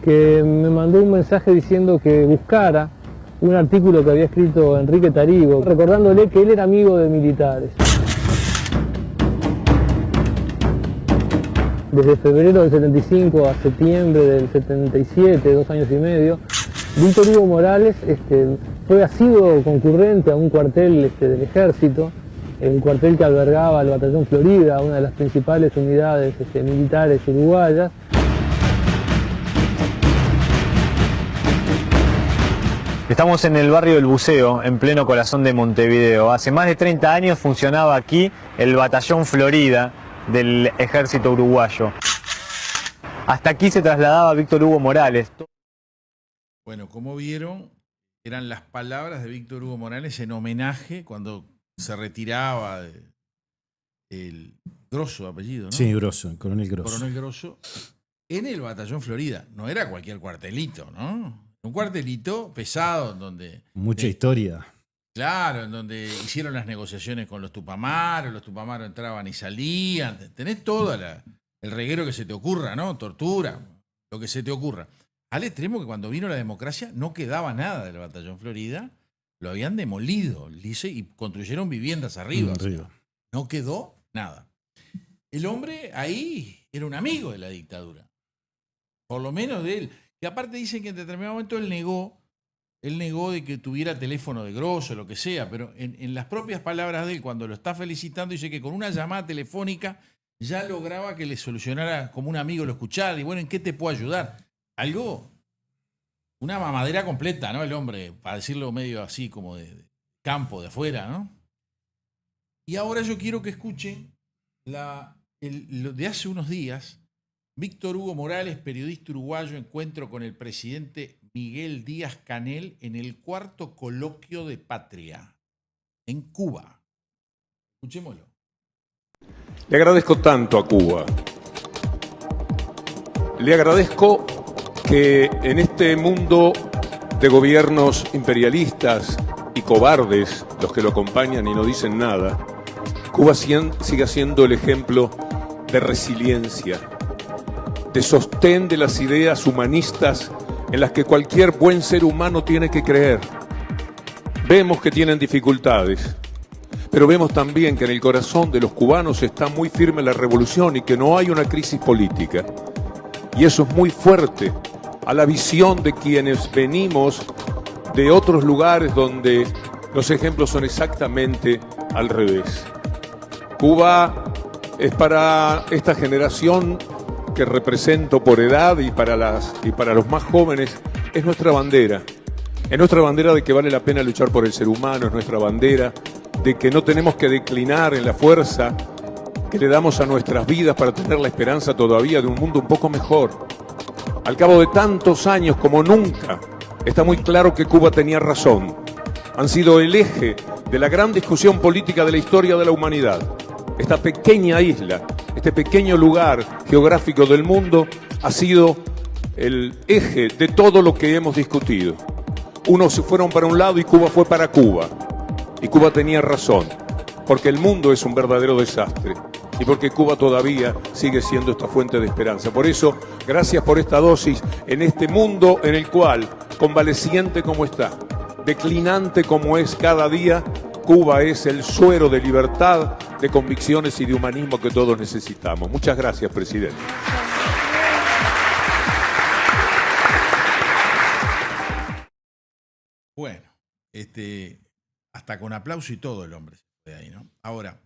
que me mandó un mensaje diciendo que buscara un artículo que había escrito Enrique Tarigo, recordándole que él era amigo de militares. Desde febrero del 75 a septiembre del 77, 2 años y medio, Víctor Hugo Morales ha sido concurrente a un cuartel del ejército, el cuartel que albergaba el Batallón Florida, una de las principales unidades militares uruguayas. Estamos en el barrio del Buceo, en pleno corazón de Montevideo. Hace más de 30 años funcionaba aquí el Batallón Florida del ejército uruguayo. Hasta aquí se trasladaba Víctor Hugo Morales. Bueno, como vieron, eran las palabras de Víctor Hugo Morales en homenaje cuando se retiraba el Grosso apellido, ¿no? Sí, Grosso, el coronel Grosso. Coronel Grosso, en el Batallón Florida. No era cualquier cuartelito, ¿no? Un cuartelito pesado en donde... Mucha historia. Claro, en donde hicieron las negociaciones con los Tupamaros entraban y salían. Tenés todo el reguero que se te ocurra, ¿no? Tortura, lo que se te ocurra. Al extremo que cuando vino la democracia no quedaba nada del Batallón Florida, lo habían demolido, dice, y construyeron viviendas arriba. O sea, no quedó nada. El hombre ahí era un amigo de la dictadura, por lo menos de él. Que aparte dicen que en determinado momento él negó de que tuviera teléfono de Grosso, lo que sea, pero en las propias palabras de él, cuando lo está felicitando, dice que con una llamada telefónica ya lograba que le solucionara, como un amigo lo escuchara, y bueno, ¿en qué te puedo ayudar? Algo, una mamadera completa, ¿no? El hombre, para decirlo medio así, como de campo, de afuera, ¿no? Y ahora yo quiero que escuchen lo de hace unos días. Víctor Hugo Morales, periodista uruguayo, encuentro con el presidente Miguel Díaz-Canel en el 4º coloquio de Patria, en Cuba. Escuchémoslo. Le agradezco tanto a Cuba. Le agradezco que en este mundo de gobiernos imperialistas y cobardes, los que lo acompañan y no dicen nada, Cuba siga siendo el ejemplo de resiliencia, de sostén de las ideas humanistas en las que cualquier buen ser humano tiene que creer. Vemos que tienen dificultades, pero vemos también que en el corazón de los cubanos está muy firme la revolución y que no hay una crisis política. Y eso es muy fuerte a la visión de quienes venimos de otros lugares donde los ejemplos son exactamente al revés. Cuba es para esta generación que represento por edad y para los más jóvenes, es nuestra bandera. Es nuestra bandera de que vale la pena luchar por el ser humano, es nuestra bandera de que no tenemos que declinar en la fuerza que le damos a nuestras vidas para tener la esperanza todavía de un mundo un poco mejor. Al cabo de tantos años como nunca, está muy claro que Cuba tenía razón. Han sido el eje de la gran discusión política de la historia de la humanidad. Esta pequeña isla, este pequeño lugar geográfico del mundo ha sido el eje de todo lo que hemos discutido. Unos se fueron para un lado y Cuba fue para Cuba. Y Cuba tenía razón, porque el mundo es un verdadero desastre y porque Cuba todavía sigue siendo esta fuente de esperanza. Por eso, gracias por esta dosis en este mundo en el cual, convaleciente como está, declinante como es cada día, Cuba es el suero de libertad, de convicciones y de humanismo que todos necesitamos. Muchas gracias, presidente. Bueno, hasta con aplauso y todo el hombre se fue de ahí, ¿no? Ahora,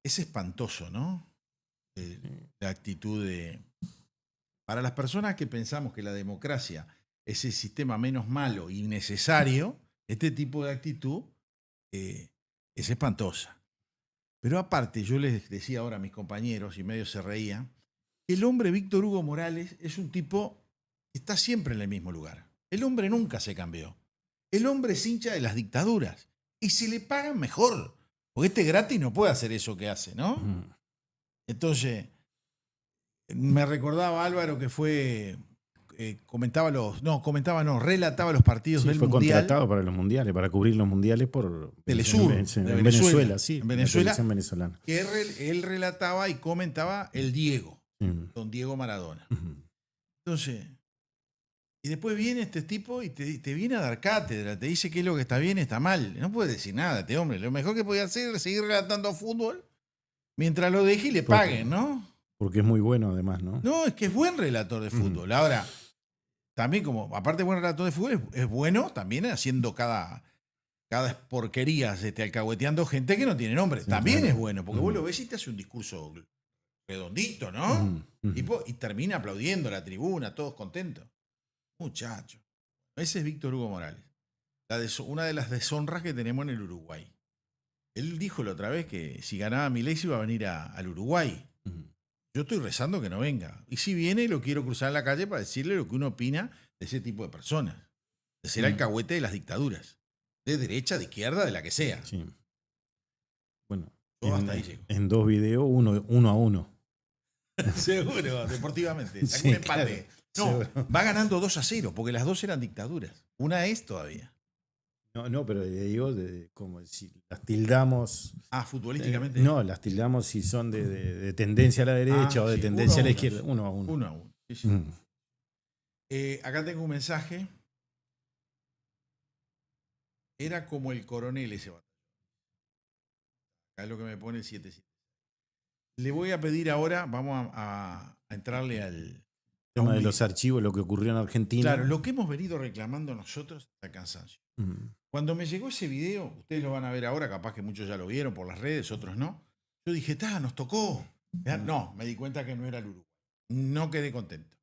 es espantoso, ¿no? La actitud de... Para las personas que pensamos que la democracia es el sistema menos malo y necesario, este tipo de actitud es espantosa. Pero aparte, yo les decía ahora a mis compañeros, y medio se reían, que el hombre Víctor Hugo Morales es un tipo que está siempre en el mismo lugar. El hombre nunca se cambió. El hombre es hincha de las dictaduras y se le pagan mejor. Porque gratis no puede hacer eso que hace, ¿no? Entonces, me recordaba Álvaro que fue... relataba los partidos del fue Mundial. Contratado para los mundiales, para cubrir los mundiales por Telesur, en Venezuela, sí, en Venezuela, venezolana. Que él relataba y comentaba el Diego, don Diego Maradona. Entonces, y después viene este tipo y te viene a dar cátedra, te dice qué es lo que está bien y está mal. No puede decir nada este hombre. Lo mejor que podía hacer es seguir relatando fútbol mientras lo deje y le paguen, ¿no? Porque es muy bueno además, ¿no? No, es que es buen relator de fútbol. Ahora, también como, aparte de buen relator de fútbol, es bueno también haciendo cada porquería, alcahueteando gente que no tiene nombre. Sí, también claro. Es bueno, porque vos lo ves y te hace un discurso redondito, ¿no? Y termina aplaudiendo la tribuna, todos contentos. Muchacho. Ese es Víctor Hugo Morales. Una de las deshonras que tenemos en el Uruguay. Él dijo la otra vez que si ganaba Milei se iba a venir al Uruguay. Yo estoy rezando que no venga. Y si viene, lo quiero cruzar en la calle para decirle lo que uno opina de ese tipo de personas. De ser alcahuete de las dictaduras. De derecha, de izquierda, de la que sea. Sí. Bueno, hasta ahí llego. En 2 videos, 1-1. Seguro, deportivamente. Sí, un empate. Claro. No, Seguro. va ganando 2-0, porque las dos eran dictaduras. Una es todavía. No, pero le digo, como si las tildamos. Futbolísticamente. No, las tildamos si son de tendencia a la derecha o de tendencia a la izquierda. 1-1. 1-1. Sí, sí. Acá tengo un mensaje. Era como el coronel ese batallón. Acá es lo que me pone el 7-7. Le voy a pedir ahora, vamos a entrarle al tema de los archivos, lo que ocurrió en Argentina. Claro, lo que hemos venido reclamando nosotros hasta cansancio. Cuando me llegó ese video, ustedes lo van a ver ahora, capaz que muchos ya lo vieron por las redes, otros no. Yo dije, nos tocó. No, me di cuenta que no era el Uruguay. No quedé contento.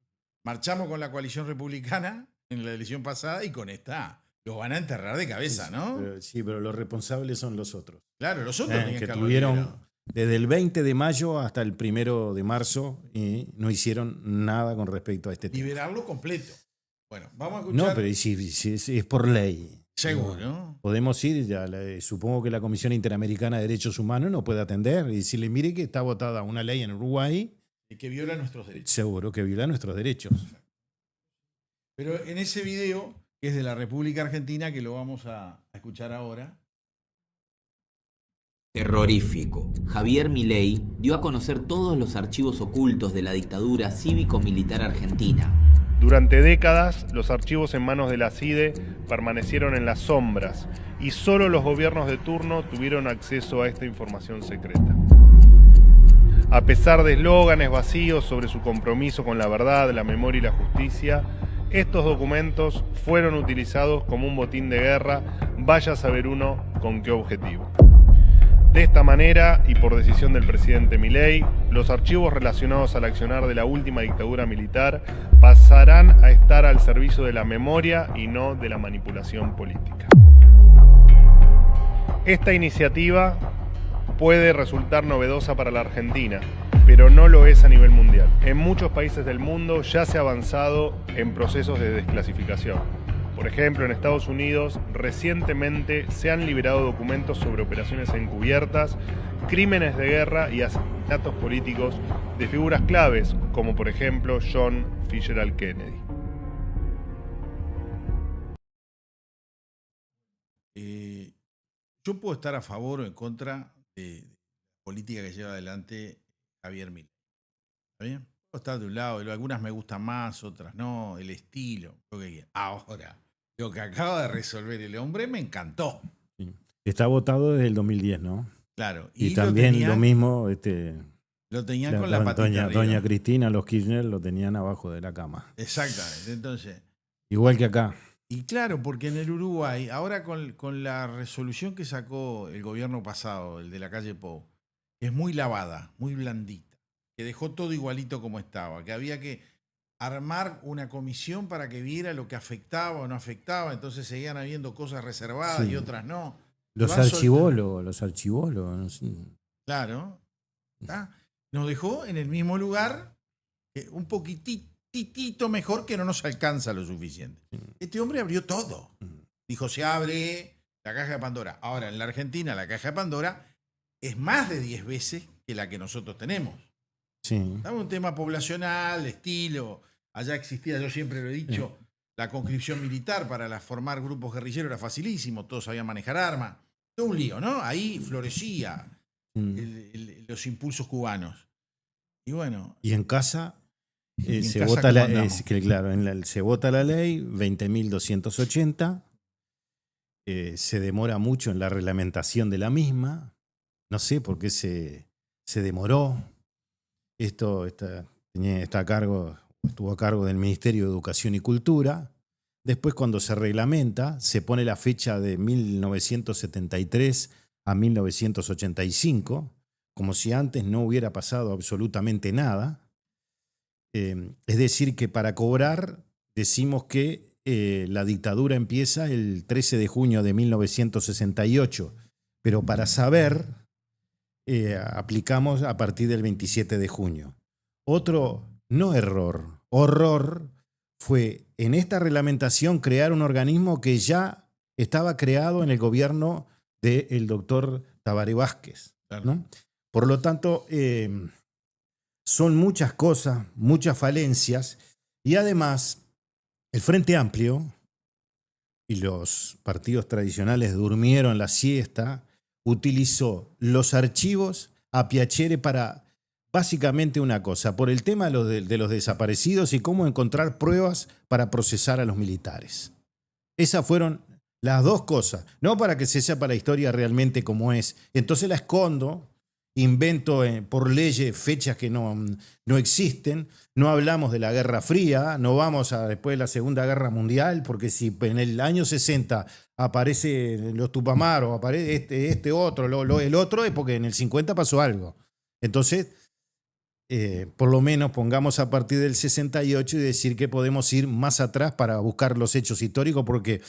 Marchamos con la coalición republicana en la elección pasada y con esta los van a enterrar de cabeza, ¿no? Pero los responsables son los otros. Claro, los otros que tuvieron desde el 20 de mayo hasta el 1 de marzo y no hicieron nada con respecto a este tema. Liberarlo completo. Bueno, vamos a escuchar. No, pero si es por ley. Seguro, ¿no? Podemos ir, supongo que la Comisión Interamericana de Derechos Humanos nos puede atender y decirle, mire que está votada una ley en Uruguay. Y que viola nuestros derechos. Seguro que viola nuestros derechos. Pero en ese video, que es de la República Argentina, que lo vamos a escuchar ahora. Terrorífico. Javier Milei dio a conocer todos los archivos ocultos de la dictadura cívico-militar argentina. Durante décadas, los archivos en manos de la CIDE permanecieron en las sombras y solo los gobiernos de turno tuvieron acceso a esta información secreta. A pesar de eslóganes vacíos sobre su compromiso con la verdad, la memoria y la justicia, estos documentos fueron utilizados como un botín de guerra, vaya a saber uno con qué objetivo. De esta manera, y por decisión del presidente Milei, los archivos relacionados al accionar de la última dictadura militar pasarán a estar al servicio de la memoria y no de la manipulación política. Esta iniciativa puede resultar novedosa para la Argentina, pero no lo es a nivel mundial. En muchos países del mundo ya se ha avanzado en procesos de desclasificación. Por ejemplo, en Estados Unidos, recientemente se han liberado documentos sobre operaciones encubiertas, crímenes de guerra y asesinatos políticos de figuras claves, como por ejemplo John Fitzgerald Kennedy. Yo puedo estar a favor o en contra de la política que lleva adelante Javier Milei. ¿Está bien? Puedo estar de un lado, algunas me gustan más, otras no, el estilo, lo que quiera. Ahora, Lo que acaba de resolver el hombre me encantó. Sí. Está votado desde el 2010, ¿no? Claro. Y también lo mismo... Lo tenían con la patita doña Cristina, los Kirchner lo tenían abajo de la cama. Exactamente. Entonces... Igual que acá. Y claro, porque en el Uruguay, ahora con la resolución que sacó el gobierno pasado, el de la calle Pou, es muy lavada, muy blandita, que dejó todo igualito como estaba, que había que armar una comisión para que viera lo que afectaba o no afectaba, entonces seguían habiendo cosas reservadas y otras no. Los archivolos. No sé. Claro. ¿Está? Nos dejó en el mismo lugar, un poquitito mejor, que no nos alcanza lo suficiente. Este hombre abrió todo. Dijo, se abre la caja de Pandora. Ahora, en la Argentina, la caja de Pandora es más de 10 veces que la que nosotros tenemos. Sí. Estamos en un tema poblacional, de estilo. Allá existía, yo siempre lo he dicho, la conscripción militar para formar grupos guerrilleros era facilísimo, todos sabían manejar armas. Todo un lío, ¿no? Ahí florecía los impulsos cubanos. Y bueno. Y en casa se vota la ley 20.280. Se demora mucho en la reglamentación de la misma. No sé por qué se demoró. Esto estuvo a cargo del Ministerio de Educación y Cultura. Después, cuando se reglamenta, se pone la fecha de 1973 a 1985, como si antes no hubiera pasado absolutamente nada. Es decir, que para cobrar decimos que la dictadura empieza el 13 de junio de 1968, pero para saber aplicamos a partir del 27 de junio. Otro, no horror fue en esta reglamentación crear un organismo que ya estaba creado en el gobierno del doctor Tabaré Vázquez, ¿no? Por lo tanto, son muchas cosas, muchas falencias, y además el Frente Amplio y los partidos tradicionales durmieron la siesta, utilizó los archivos a piacere para básicamente una cosa, por el tema de los desaparecidos y cómo encontrar pruebas para procesar a los militares. Esas fueron las dos cosas, no para que se sepa la historia realmente como es. Entonces la escondo, invento por leyes fechas que no existen, no hablamos de la Guerra Fría, no vamos a después de la Segunda Guerra Mundial, porque si en el año 60 aparece los Tupamar o aparece este otro, el otro, es porque en el 50 pasó algo. Entonces, por lo menos pongamos a partir del 68 y decir que podemos ir más atrás para buscar los hechos históricos, porque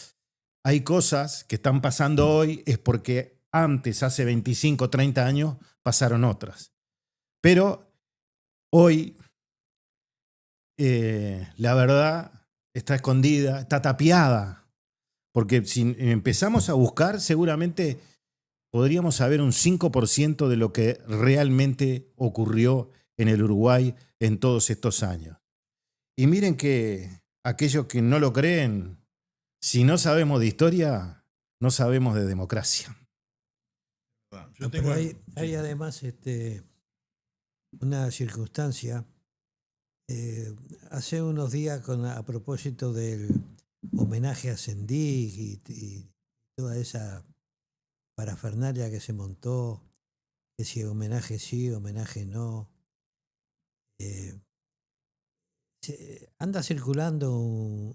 hay cosas que están pasando hoy, es porque antes, hace 25, 30 años, pasaron otras. Pero hoy, la verdad está escondida, está tapiada, porque si empezamos a buscar, seguramente podríamos saber un 5% de lo que realmente ocurrió en el Uruguay en todos estos años. Y miren que aquellos que no lo creen, si no sabemos de historia, no sabemos de democracia. Pero hay además una circunstancia. Hace unos días, a propósito del homenaje a Sendik y toda esa parafernalia que se montó, que si homenaje sí, homenaje no, anda circulando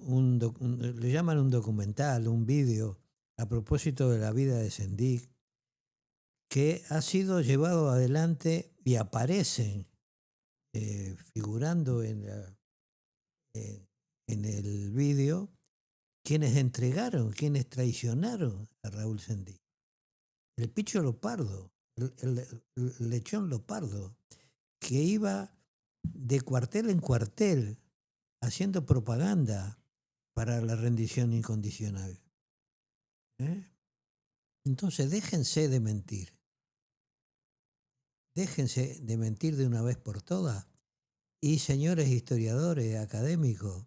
le llaman un documental, un vídeo, a propósito de la vida de Sendik, que ha sido llevado adelante y aparecen figurando en el vídeo quienes traicionaron a Raúl Sendik. El Picho Lopardo, el Lechón Lopardo, que iba de cuartel en cuartel haciendo propaganda para la rendición incondicional. Entonces déjense de mentir. Déjense de mentir de una vez por todas. Y señores historiadores, académicos,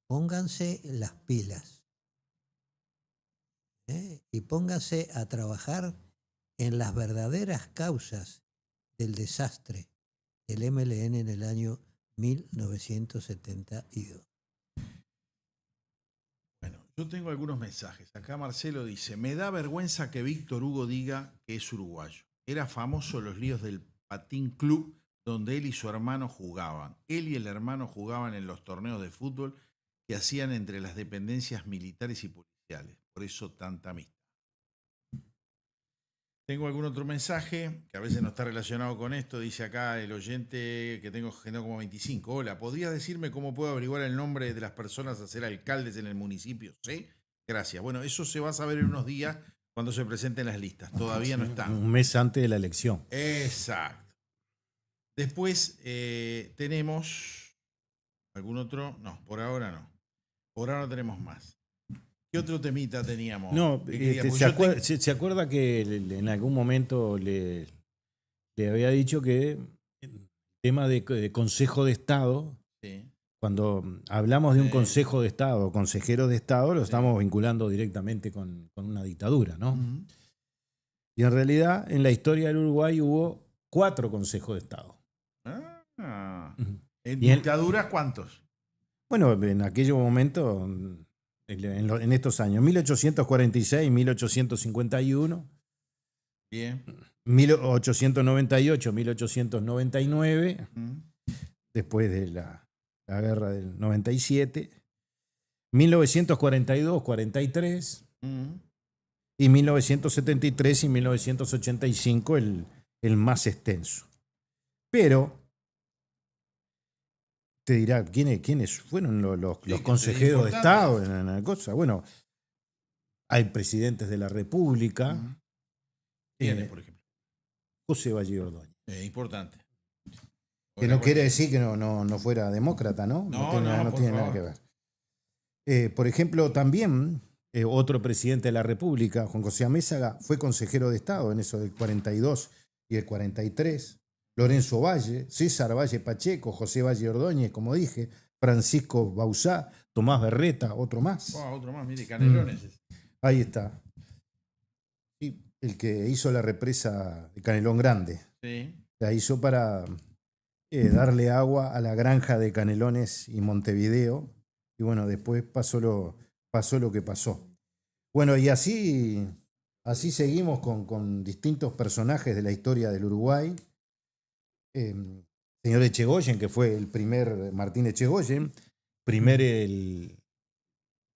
pónganse las pilas. Y pónganse a trabajar en las verdaderas causas del desastre del MLN en el año 1972. Bueno, Yo tengo algunos mensajes. Acá Marcelo dice, me da vergüenza que Víctor Hugo diga que es uruguayo. Era famoso los líos del Patín Club, donde él y su hermano jugaban. Él y el hermano jugaban en los torneos de fútbol que hacían entre las dependencias militares y policiales. Por eso tanta amistad. Tengo algún otro mensaje que a veces no está relacionado con esto. Dice acá el oyente que tengo agendado como 25. Hola, ¿podrías decirme cómo puedo averiguar el nombre de las personas a ser alcaldes en el municipio? ¿Sí? Gracias. Bueno, eso se va a saber en unos días cuando se presenten las listas. Todavía no están. Un mes antes de la elección. Exacto. Después tenemos... ¿Algún otro? No, por ahora no. Por ahora no tenemos más. ¿Qué otro temita teníamos? No, ¿se acuerda que en algún momento le había dicho que el tema de Consejo de Estado, sí, cuando hablamos de un Consejo de Estado, consejero de Estado, lo estamos vinculando directamente con una dictadura, ¿no? Uh-huh. Y en realidad, en la historia del Uruguay hubo 4 consejos de Estado. ¿En dictaduras cuántos? Bueno, en aquellos momentos... En estos años, 1846, 1851, bien, 1898, 1899, después de la guerra del 97, 1942, 43, y 1973 y 1985 el más extenso. Pero te dirá, ¿quiénes fueron los consejeros de Estado en la cosa? Bueno, hay presidentes de la República. ¿Quiénes, por ejemplo? José Valle Ordóñez. Importante. Que no quiere decir que no fuera demócrata, ¿no? No tiene nada que ver. Por ejemplo, también otro presidente de la República, Juan José Amézaga, fue consejero de Estado en eso del 42 y el 43. Lorenzo Valle, César Valle Pacheco, José Valle Ordóñez, como dije, Francisco Bauzá, Tomás Berreta, otro más. Otro más, mire, Canelones. Ahí está. Sí, el que hizo la represa de Canelón Grande. Sí. La hizo para darle agua a la granja de Canelones y Montevideo. Y bueno, después pasó lo que pasó. Bueno, y así seguimos con distintos personajes de la historia del Uruguay. Señor Echegoyen, que fue el primer, Martín Echegoyen, el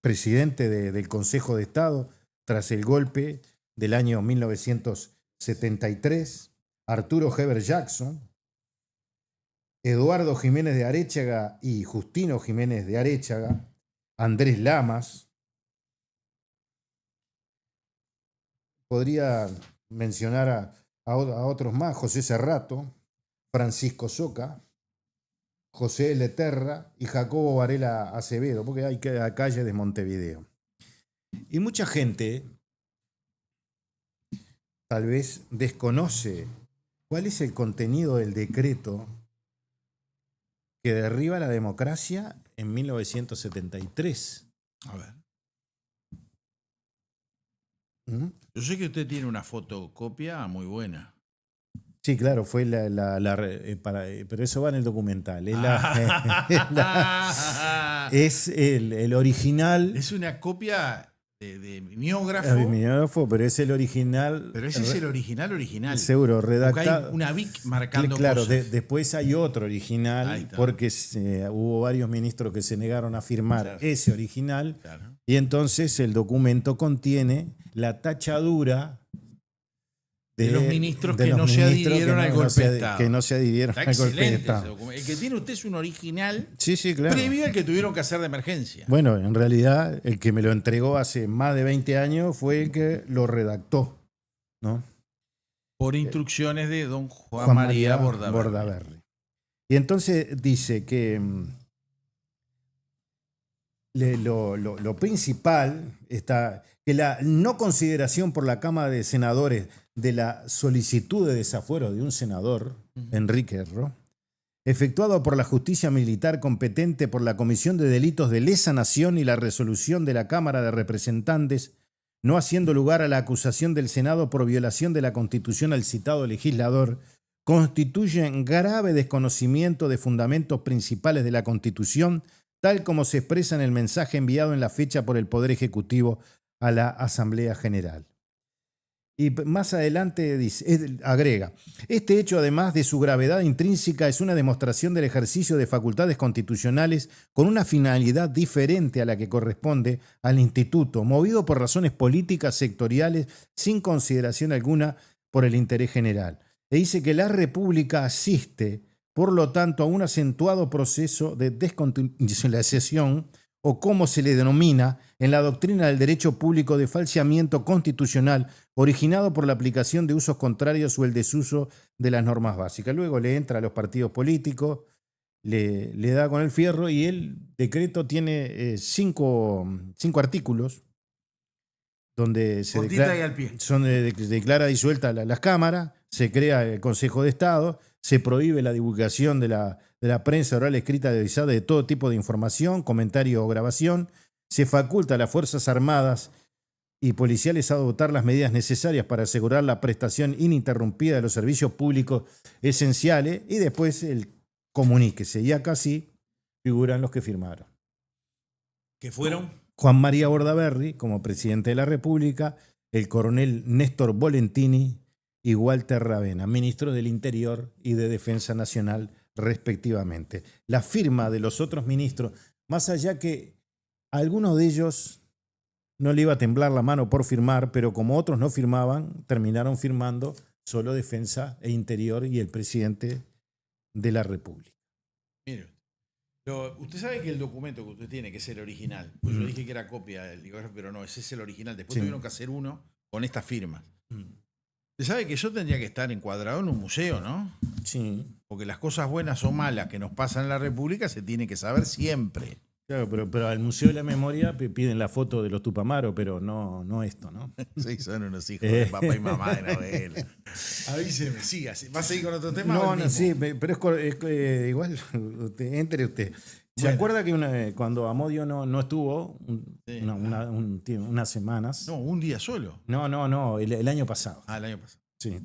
presidente del Consejo de Estado tras el golpe del año 1973, Arturo Heber Jackson, Eduardo Jiménez de Aréchaga y Justino Jiménez de Aréchaga, Andrés Lamas. Podría mencionar a otros más, José Cerrato, Francisco Soca, José Leterra y Jacobo Varela Acevedo, porque hay calles de Montevideo. Y mucha gente tal vez desconoce cuál es el contenido del decreto que derriba la democracia en 1973. A ver. Yo sé que usted tiene una fotocopia muy buena. Sí, claro, fue pero eso va en el documental. Es el original. Es una copia de mimeógrafo. Mimeógrafo, pero es el original. Pero ese es el original. Seguro, redactado. Hay una BIC marcando claro, cosas. Después hay otro original, porque hubo varios ministros que se negaron a firmar ese original. Claro. Y entonces el documento contiene la tachadura de los ministros que no se adhirieron al golpe de Estado. Que no se adhirieron al golpe de Estado. El que tiene usted es un original claro, previo al que tuvieron que hacer de emergencia. Bueno, en realidad el que me lo entregó hace más de 20 años fue el que lo redactó, ¿no? Por instrucciones de don Juan María Bordaberry. Y entonces dice que lo principal está que la no consideración por la Cámara de Senadores de la solicitud de desafuero de un senador, Enrique Erro, efectuado por la justicia militar competente por la Comisión de Delitos de Lesa Nación y la resolución de la Cámara de Representantes, no haciendo lugar a la acusación del Senado por violación de la Constitución al citado legislador, constituyen grave desconocimiento de fundamentos principales de la Constitución tal como se expresa en el mensaje enviado en la fecha por el Poder Ejecutivo a la Asamblea General. Y más adelante agrega, este hecho, además de su gravedad intrínseca, es una demostración del ejercicio de facultades constitucionales con una finalidad diferente a la que corresponde al Instituto, movido por razones políticas sectoriales sin consideración alguna por el interés general. E dice que la República asiste, por lo tanto, a un acentuado proceso de desconstitucionalización, o como se le denomina en la doctrina del derecho público, de falseamiento constitucional originado por la aplicación de usos contrarios o el desuso de las normas básicas. Luego le entra a los partidos políticos, le da con el fierro, y el decreto tiene 5 artículos donde se declara disuelta las cámaras, se crea el Consejo de Estado, se prohíbe la divulgación de la prensa oral, escrita, avisada de todo tipo de información, comentario o grabación, se faculta a las Fuerzas Armadas y policiales a adoptar las medidas necesarias para asegurar la prestación ininterrumpida de los servicios públicos esenciales, y después el comuníquese. Y acá sí figuran los que firmaron. ¿Qué fueron? Juan María Bordaberry como presidente de la República, el coronel Néstor Volentini y Walter Ravena, ministros del Interior y de Defensa Nacional, respectivamente. La firma de los otros ministros, más allá que a algunos de ellos no le iba a temblar la mano por firmar, pero como otros no firmaban, terminaron firmando solo Defensa e Interior y el presidente de la República. Mire, usted sabe que el documento que usted tiene, que es el original, pues yo dije que era copia del ligógrafo, pero no, ese es el original. Después tuvieron que hacer uno con estas firmas. Usted sabe que yo tendría que estar encuadrado en un museo, ¿no? Sí. Porque las cosas buenas o malas que nos pasan en la República se tiene que saber siempre. Claro, pero al Museo de la Memoria piden la foto de los Tupamaros, pero no esto, ¿no? Sí, son unos hijos de papá y mamá de novela. Avíseme, siga. ¿Va a seguir con otro tema? No, sí, pero es igual, entre usted. ¿Se acuerda que cuando Amodio no estuvo unas semanas? No, un día solo. No, el año pasado. Ah, el año pasado. Sí.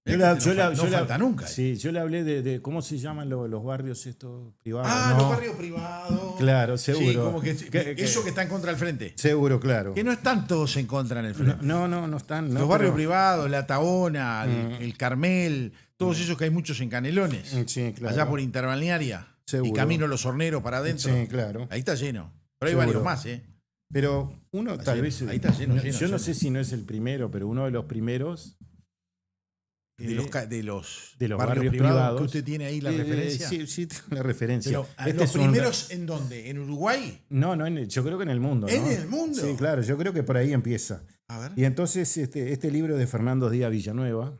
No falta nunca. Sí, yo le hablé de cómo se llaman los barrios estos privados. Ah, los barrios privados. Claro, seguro. Sí, como que eso que está en contra del frente. Seguro, claro. Que no están todos en contra en el frente. No están. Los barrios privados, La Taona, el Carmel, todos esos que hay muchos en Canelones. Sí, claro. Allá por Interbalnearia. Seguro. Y camino Los Horneros para adentro. Sí, claro. Ahí está lleno. Pero hay varios más, ¿eh? Pero uno está tal lleno. vez... Ahí está lleno. Yo no sé si no es el primero, pero uno de los primeros... De los barrios privados. ¿Que usted tiene ahí la referencia? Sí, tengo la referencia. Pero, ¿los primeros en dónde? ¿En Uruguay? No, yo creo que en el mundo. ¿En el mundo? Sí, claro, yo creo que por ahí empieza. A ver. Y entonces este libro de Fernando Díaz Villanueva,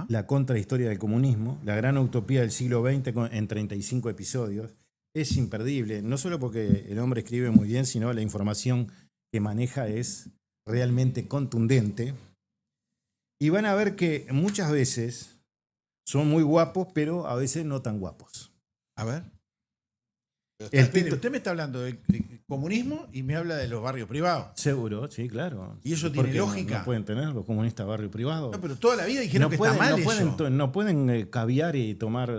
La contrahistoria del comunismo, la gran utopía del siglo XX en 35 episodios, es imperdible, no solo porque el hombre escribe muy bien, sino la información que maneja es realmente contundente. Y van a ver que muchas veces son muy guapos, pero a veces no tan guapos. A ver. Usted me está hablando de comunismo y me habla de los barrios privados. Seguro, sí, claro. ¿Y eso tiene lógica? No pueden tener los comunistas barrios privados. No, pero toda la vida dijeron que está mal eso. No pueden caviar y tomar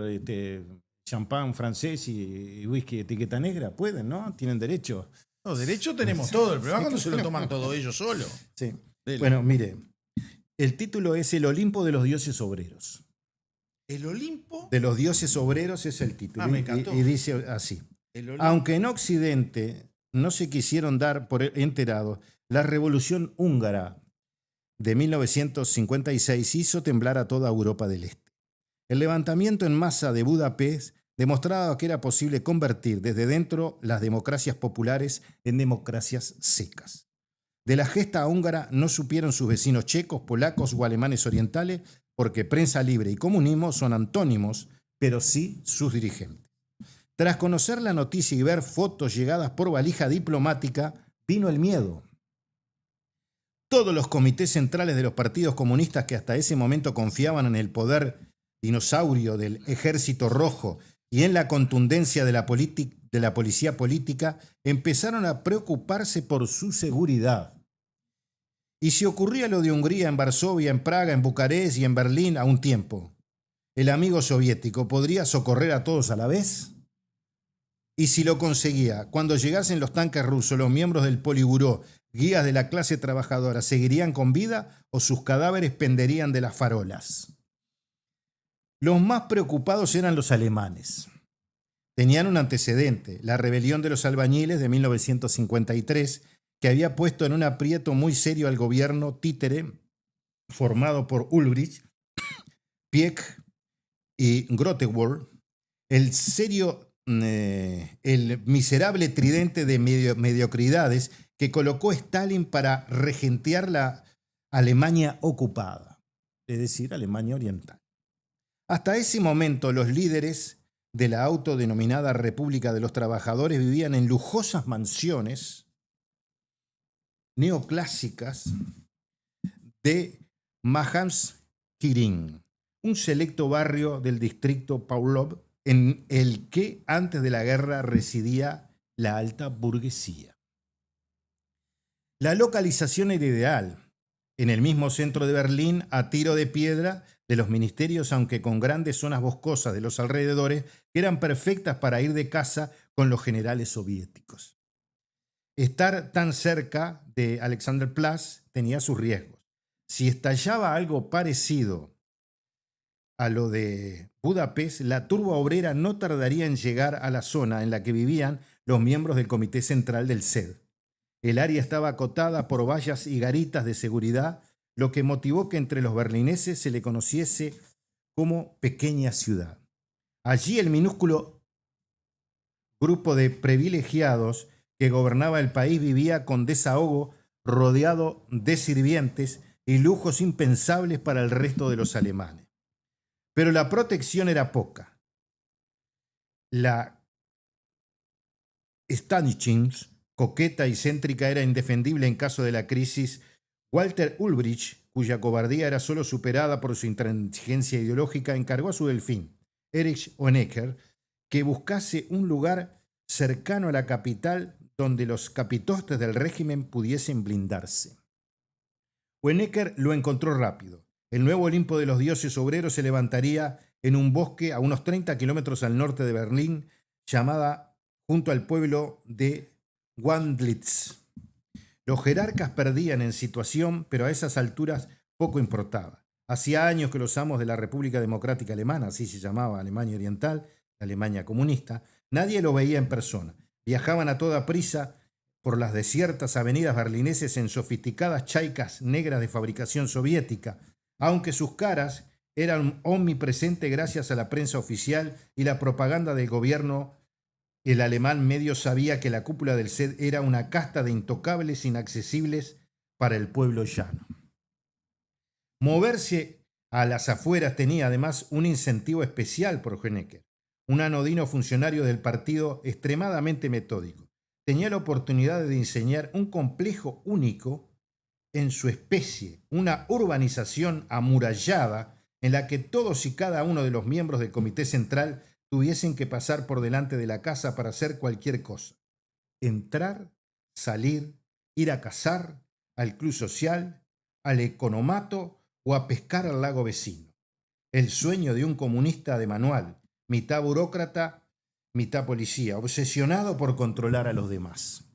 champán francés y whisky de etiqueta negra. Pueden, ¿no? Tienen derecho. No, derecho tenemos todo. El problema es cuando se lo toman todo ellos solos. Sí. Bueno, mire. El título es El Olimpo de los dioses obreros. ¿El Olimpo? De los dioses obreros es el título. Me encantó. Y dice así. Aunque en Occidente no se quisieron dar por enterados, la Revolución Húngara de 1956 hizo temblar a toda Europa del Este. El levantamiento en masa de Budapest demostraba que era posible convertir desde dentro las democracias populares en democracias secas. De la gesta húngara no supieron sus vecinos checos, polacos o alemanes orientales, porque prensa libre y comunismo son antónimos, pero sí sus dirigentes. Tras conocer la noticia y ver fotos llegadas por valija diplomática, vino el miedo. Todos los comités centrales de los partidos comunistas que hasta ese momento confiaban en el poder dinosaurio del Ejército Rojo y en la contundencia de la policía política, empezaron a preocuparse por su seguridad. Y si ocurría lo de Hungría, en Varsovia, en Praga, en Bucarest y en Berlín a un tiempo, ¿el amigo soviético podría socorrer a todos a la vez? Y si lo conseguía, cuando llegasen los tanques rusos, los miembros del Politburó, guías de la clase trabajadora, ¿seguirían con vida o sus cadáveres penderían de las farolas? Los más preocupados eran los alemanes. Tenían un antecedente, la rebelión de los albañiles de 1953, que había puesto en un aprieto muy serio al gobierno títere formado por Ulbricht, Pieck y Grotewol, el miserable tridente de mediocridades que colocó Stalin para regentear la Alemania ocupada, es decir, Alemania Oriental. Hasta ese momento los líderes de la autodenominada República de los Trabajadores vivían en lujosas mansiones neoclásicas de Mahanskirin, un selecto barrio del distrito Pavlov en el que antes de la guerra residía la alta burguesía. La localización era ideal, en el mismo centro de Berlín, a tiro de piedra de los ministerios, aunque con grandes zonas boscosas de los alrededores que eran perfectas para ir de caza con los generales soviéticos. Estar tan cerca de Alexanderplatz tenía sus riesgos. Si estallaba algo parecido a lo de Budapest, la turba obrera no tardaría en llegar a la zona en la que vivían los miembros del Comité Central del SED. El área estaba acotada por vallas y garitas de seguridad, lo que motivó que entre los berlineses se le conociese como pequeña ciudad. Allí el minúsculo grupo de privilegiados que gobernaba el país vivía con desahogo, rodeado de sirvientes y lujos impensables para el resto de los alemanes. Pero la protección era poca. La Stanichins, coqueta y céntrica, era indefendible en caso de la crisis. Walter Ulbricht, cuya cobardía era solo superada por su intransigencia ideológica, encargó a su delfín, Erich Honecker, que buscase un lugar cercano a la capital donde los capitostes del régimen pudiesen blindarse. Honecker lo encontró rápido. El nuevo Olimpo de los dioses obreros se levantaría en un bosque a unos 30 kilómetros al norte de Berlín, llamada junto al pueblo de Wandlitz. Los jerarcas perdían en situación, pero a esas alturas poco importaba. Hacía años que los amos de la República Democrática Alemana, así se llamaba Alemania Oriental, Alemania comunista, nadie lo veía en persona. Viajaban a toda prisa por las desiertas avenidas berlineses en sofisticadas chaicas negras de fabricación soviética, aunque sus caras eran omnipresentes gracias a la prensa oficial y la propaganda del gobierno. El alemán medio sabía que la cúpula del SED era una casta de intocables inaccesibles para el pueblo llano. Moverse a las afueras tenía además un incentivo especial por Honecker, un anodino funcionario del partido extremadamente metódico. Tenía la oportunidad de diseñar un complejo único en su especie, una urbanización amurallada en la que todos y cada uno de los miembros del Comité Central tuviesen que pasar por delante de la casa para hacer cualquier cosa. Entrar, salir, ir a cazar, al club social, al economato o a pescar al lago vecino. El sueño de un comunista de manual, mitad burócrata, mitad policía, obsesionado por controlar a los demás.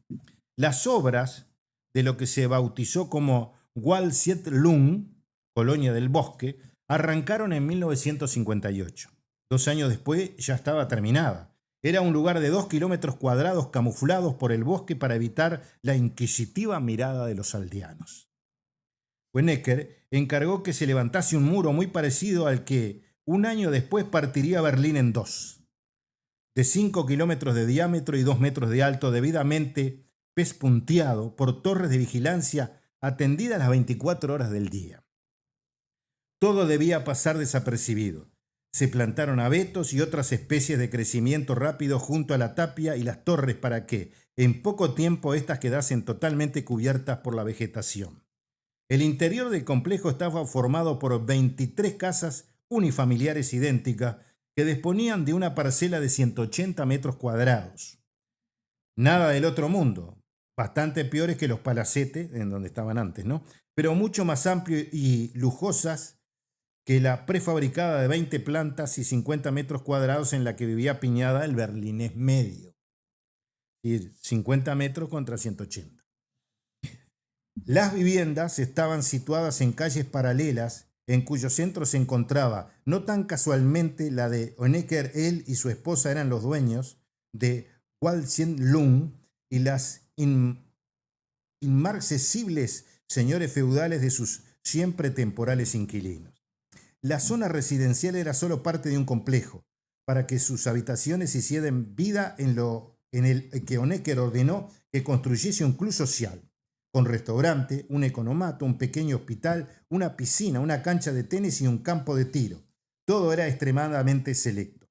Las obras de lo que se bautizó como Waldsiedlung, Colonia del Bosque, arrancaron en 1958. 2 años después ya estaba terminada. Era un lugar de 2 kilómetros cuadrados camuflados por el bosque para evitar la inquisitiva mirada de los aldeanos. Honecker encargó que se levantase un muro muy parecido al que 1 año después partiría Berlín en 2, de 5 kilómetros de diámetro y 2 metros de alto, debidamente pespunteado por torres de vigilancia atendidas las 24 horas del día. Todo debía pasar desapercibido. Se plantaron abetos y otras especies de crecimiento rápido junto a la tapia y las torres para que, en poco tiempo, éstas quedasen totalmente cubiertas por la vegetación. El interior del complejo estaba formado por 23 casas unifamiliares idénticas que disponían de una parcela de 180 metros cuadrados. Nada del otro mundo, bastante peores que los palacetes, en donde estaban antes, ¿no? Pero mucho más amplios y lujosas que la prefabricada de 20 plantas y 50 metros cuadrados en la que vivía apiñada el berlinés medio. Y 50 metros contra 180. Las viviendas estaban situadas en calles paralelas en cuyo centro se encontraba, no tan casualmente, la de Honecker. Él y su esposa eran los dueños de Waldsiedlung y las inmarcesibles señores feudales de sus siempre temporales inquilinos. La zona residencial era solo parte de un complejo, para que sus habitaciones hicieran vida en el que Honecker ordenó que construyese un club social, con restaurante, un economato, un pequeño hospital, una piscina, una cancha de tenis y un campo de tiro. Todo era extremadamente selecto.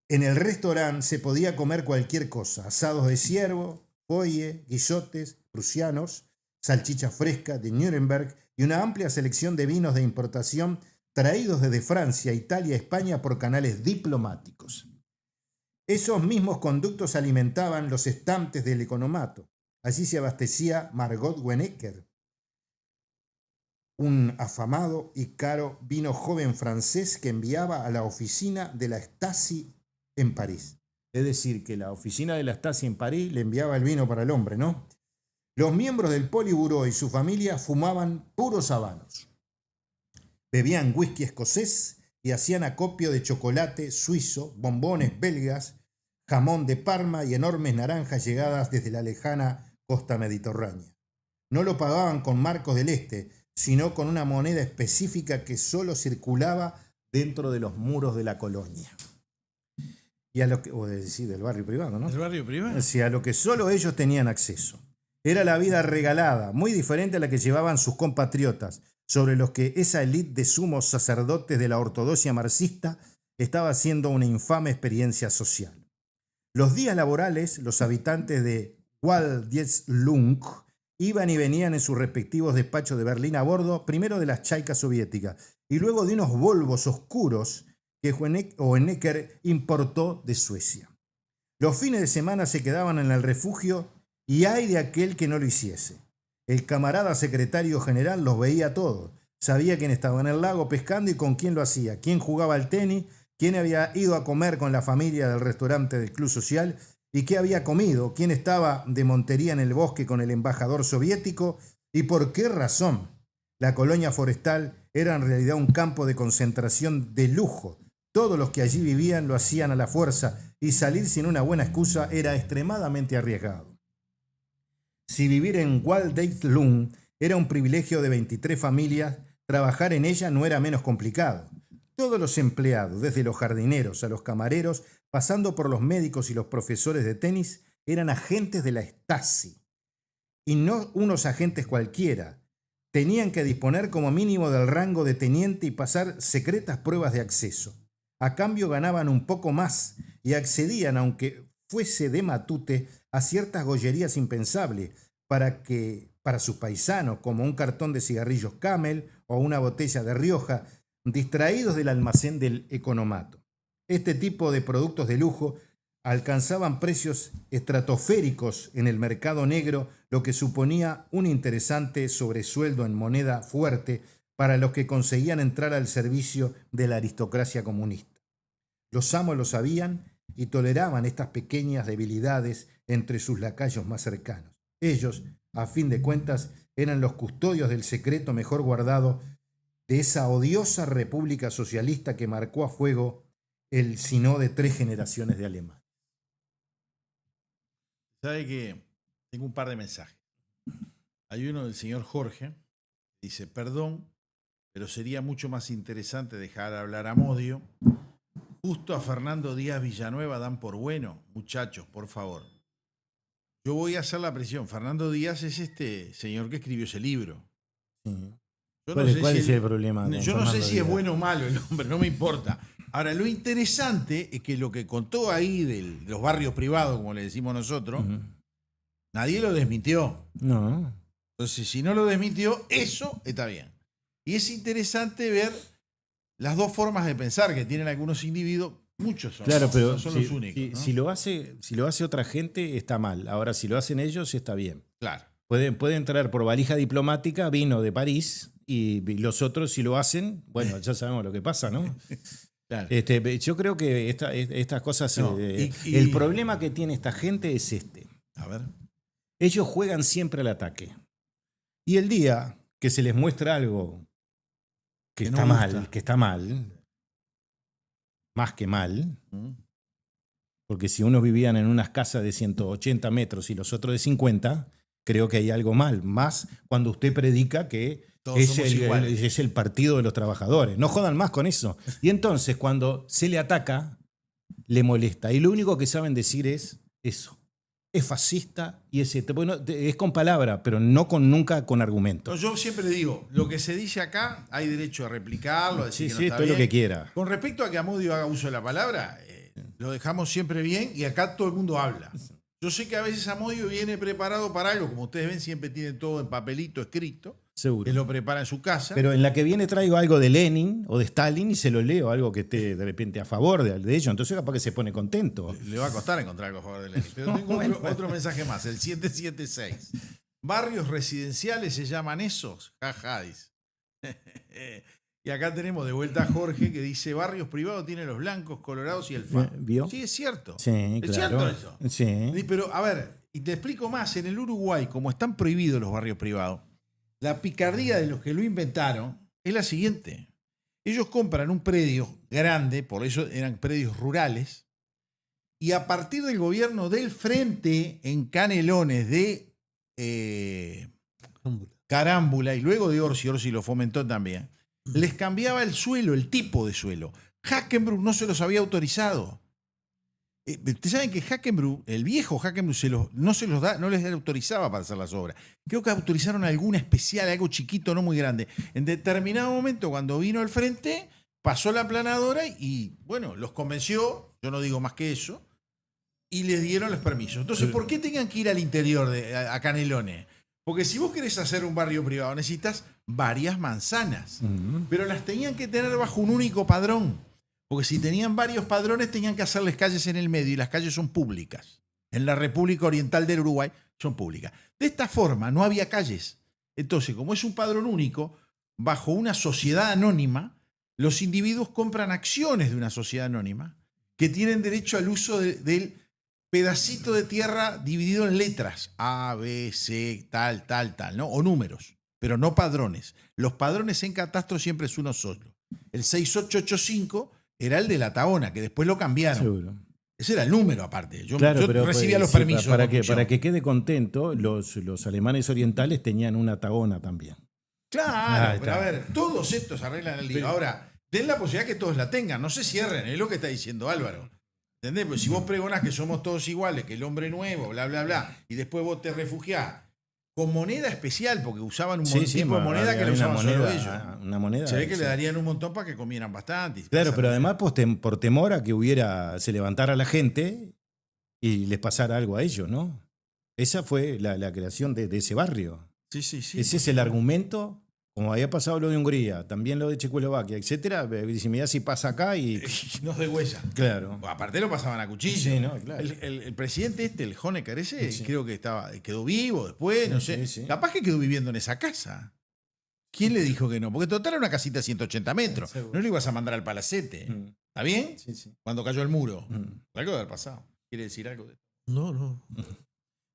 En el restaurante se podía comer cualquier cosa: asados de ciervo, pollo, guisotes prusianos, salchicha fresca de Nuremberg y una amplia selección de vinos de importación traídos desde Francia, Italia, España por canales diplomáticos. Esos mismos conductos alimentaban los estantes del economato. Allí se abastecía Margot Honecker, un afamado y caro vino joven francés que enviaba a la oficina de la Stasi en París. Es decir, que la oficina de la Stasi en París le enviaba el vino para el hombre, ¿no? Los miembros del Politburó y su familia fumaban puros habanos, bebían whisky escocés y hacían acopio de chocolate suizo, bombones belgas, jamón de Parma y enormes naranjas llegadas desde la lejana costa mediterránea. No lo pagaban con marcos del este, sino con una moneda específica que solo circulaba dentro de los muros de la colonia. Y a lo que, o decir, del barrio privado, ¿no? ¿Del barrio privado? Sí, a lo que solo ellos tenían acceso. Era la vida regalada, muy diferente a la que llevaban sus compatriotas, sobre los que esa élite de sumos sacerdotes de la ortodoxia marxista estaba haciendo una infame experiencia social. Los días laborales, los habitantes de Waldsiedlung iban y venían en sus respectivos despachos de Berlín a bordo, primero de las chaicas soviéticas y luego de unos Volvos oscuros que Honecker importó de Suecia. Los fines de semana se quedaban en el refugio y ay de aquel que no lo hiciese. El camarada secretario general los veía todos. Sabía quién estaba en el lago pescando y con quién lo hacía, quién jugaba al tenis, quién había ido a comer con la familia del restaurante del club social y qué había comido, quién estaba de montería en el bosque con el embajador soviético y por qué razón. La colonia forestal era en realidad un campo de concentración de lujo. Todos los que allí vivían lo hacían a la fuerza y salir sin una buena excusa era extremadamente arriesgado. Si vivir en Waldsiedlung era un privilegio de 23 familias, trabajar en ella no era menos complicado. Todos los empleados, desde los jardineros a los camareros, pasando por los médicos y los profesores de tenis, eran agentes de la Stasi. Y no unos agentes cualquiera. Tenían que disponer como mínimo del rango de teniente y pasar secretas pruebas de acceso. A cambio ganaban un poco más y accedían, aunque fuese de matute, a ciertas gollerías impensables para sus paisanos, como un cartón de cigarrillos Camel o una botella de Rioja, distraídos del almacén del economato. Este tipo de productos de lujo alcanzaban precios estratosféricos en el mercado negro, lo que suponía un interesante sobresueldo en moneda fuerte para los que conseguían entrar al servicio de la aristocracia comunista. Los amos lo sabían y toleraban estas pequeñas debilidades entre sus lacayos más cercanos. Ellos, a fin de cuentas, eran los custodios del secreto mejor guardado de esa odiosa república socialista que marcó a fuego el sino de 3 generaciones de alemanes. Sabe que tengo un par de mensajes. Hay uno del señor Jorge, dice: perdón, pero sería mucho más interesante dejar hablar a Modio. Justo a Fernando Díaz Villanueva dan por bueno. Muchachos, por favor. Yo voy a hacer la presión. Fernando Díaz es este señor que escribió ese libro. ¿Cuál es el problema? Yo no sé si es bueno o malo el hombre, no me importa. Ahora, lo interesante es que lo que contó ahí de los barrios privados, como le decimos nosotros, nadie lo desmintió. No. Entonces, si no lo desmintió, eso está bien. Y es interesante ver las dos formas de pensar que tienen algunos individuos. Muchos son, claro, pero no son los únicos. Si lo hace otra gente, está mal. Ahora, si lo hacen ellos, está bien. Claro. Pueden traer por valija diplomática vino de París y los otros, si lo hacen, bueno, ya sabemos lo que pasa, ¿no? Claro. Yo creo que estas cosas... No, el problema que tiene esta gente es este. A ver. Ellos juegan siempre al ataque. Y el día que se les muestra algo que está mal, más que mal, porque si unos vivían en unas casas de 180 metros y los otros de 50, creo que hay algo mal. Más cuando usted predica que es el partido de los trabajadores. No jodan más con eso. Y entonces cuando se le ataca, le molesta. Y lo único que saben decir es eso. Es fascista y es con palabra, pero nunca con argumentos. Yo siempre digo, lo que se dice acá, hay derecho a replicarlo, a decir que no está todo bien. Lo que quiera. Con respecto a que Amodio haga uso de la palabra, lo dejamos siempre bien y acá todo el mundo habla. Yo sé que a veces Amodio viene preparado para algo, como ustedes ven, siempre tiene todo en papelito escrito. Seguro. Que lo prepara en su casa. Pero en la que viene traigo algo de Lenin o de Stalin y se lo leo, algo que esté de repente a favor de ellos. Entonces capaz que se pone contento. Le va a costar encontrar algo a favor de Lenin. Pero tengo otro mensaje más, el 776. ¿Barrios residenciales se llaman esos? Jaja, dice. Y acá tenemos de vuelta a Jorge que dice, barrios privados tienen los blancos, colorados y el FA. ¿Vio? Sí, es cierto. Sí, es claro. cierto eso. Sí. Pero, a ver, y te explico más. En el Uruguay, como están prohibidos los barrios privados, la picardía de los que lo inventaron es la siguiente. Ellos compran un predio grande, por eso eran predios rurales, y a partir del gobierno del Frente en Canelones de Carámbula y luego de Orsi lo fomentó también, les cambiaba el suelo, el tipo de suelo. Hackenbruch no se los había autorizado. Ustedes saben que Hackenbruch, el viejo Hackenbruch, no les autorizaba para hacer las obras. Creo que autorizaron alguna especial, algo chiquito, no muy grande. En determinado momento, cuando vino al Frente, pasó la aplanadora y, bueno, los convenció, yo no digo más que eso, y les dieron los permisos. Entonces, ¿por qué tengan que ir al interior, a Canelones? Porque si vos querés hacer un barrio privado, necesitas varias manzanas. Pero las tenían que tener bajo un único padrón. Porque si tenían varios padrones, tenían que hacerles calles en el medio, y las calles son públicas. En la República Oriental del Uruguay son públicas. De esta forma, no había calles. Entonces, como es un padrón único, bajo una sociedad anónima, los individuos compran acciones de una sociedad anónima que tienen derecho al uso del pedacito de tierra dividido en letras. A, B, C, tal, ¿no? O números, pero no padrones. Los padrones en catastro siempre es uno solo. El 6885 era el de la Taona, que después lo cambiaron. Seguro. Ese era el número aparte. Yo pero recibía los permisos. Para que quede contento, los alemanes orientales tenían una Taona también. Claro, pero a ver, todos estos arreglan el lío. Ahora, den la posibilidad que todos la tengan, no se cierren, es lo que está diciendo Álvaro. ¿Entendés? Pues si vos pregonás que somos todos iguales, que el hombre nuevo, bla, bla, bla, y después vos te refugiás con moneda especial, porque usaban un tipo de moneda que lo usaban solo ellos. Una moneda. Se ve que le darían un montón para que comieran bastante. Claro, pero además por temor a que se levantara la gente y les pasara algo a ellos, ¿no? Esa fue la creación de ese barrio. Sí. Ese es el argumento. Como había pasado lo de Hungría, también lo de Checoslovaquia, etcétera, dice, mirá si pasa acá y... Nos degüellan. Claro. Aparte lo pasaban a cuchillo. Sí, no, claro. El presidente el Honecker ese, creo que quedó vivo después, no sé. Sí. Capaz que quedó viviendo en esa casa. ¿Quién le dijo que no? Porque total era una casita de 180 metros. No lo ibas a mandar al palacete. ¿Está bien? Sí. Cuando cayó el muro. Algo debe haber pasado. ¿Quiere decir algo de esto? No.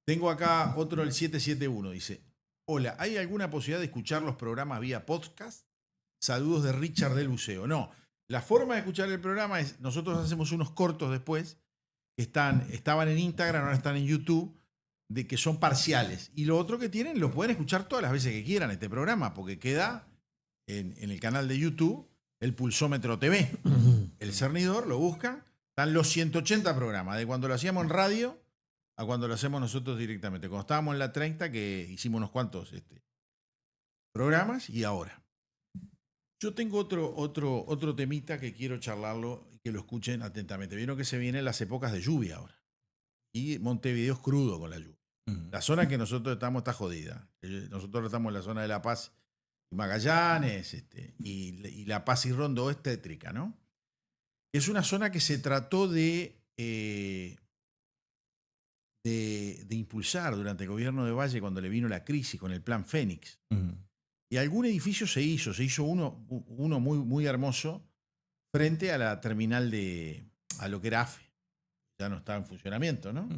Tengo acá otro, el 771, dice... Hola, ¿hay alguna posibilidad de escuchar los programas vía podcast? Saludos de Richard del Buceo. No, la forma de escuchar el programa es, nosotros hacemos unos cortos después, que estaban en Instagram, ahora están en YouTube, de que son parciales. Y lo otro que tienen, lo pueden escuchar todas las veces que quieran este programa, porque queda en el canal de YouTube, el Pulsómetro TV. El cernidor, lo buscan, están los 180 programas, de cuando lo hacíamos en radio a cuando lo hacemos nosotros directamente. Cuando estábamos en la 30, que hicimos unos cuantos programas, y ahora. Yo tengo otro temita que quiero charlarlo y que lo escuchen atentamente. Vieron que se vienen las épocas de lluvia ahora. Y Montevideo es crudo con la lluvia. La zona en que nosotros estamos está jodida. Nosotros estamos en la zona de La Paz y Magallanes, y La Paz y Rondó es tétrica, ¿no? Es una zona que se trató de impulsar durante el gobierno de Valle cuando le vino la crisis con el Plan Fénix. Y algún edificio se hizo uno muy, muy hermoso frente a la terminal a lo que era AFE. Ya no estaba en funcionamiento, ¿no?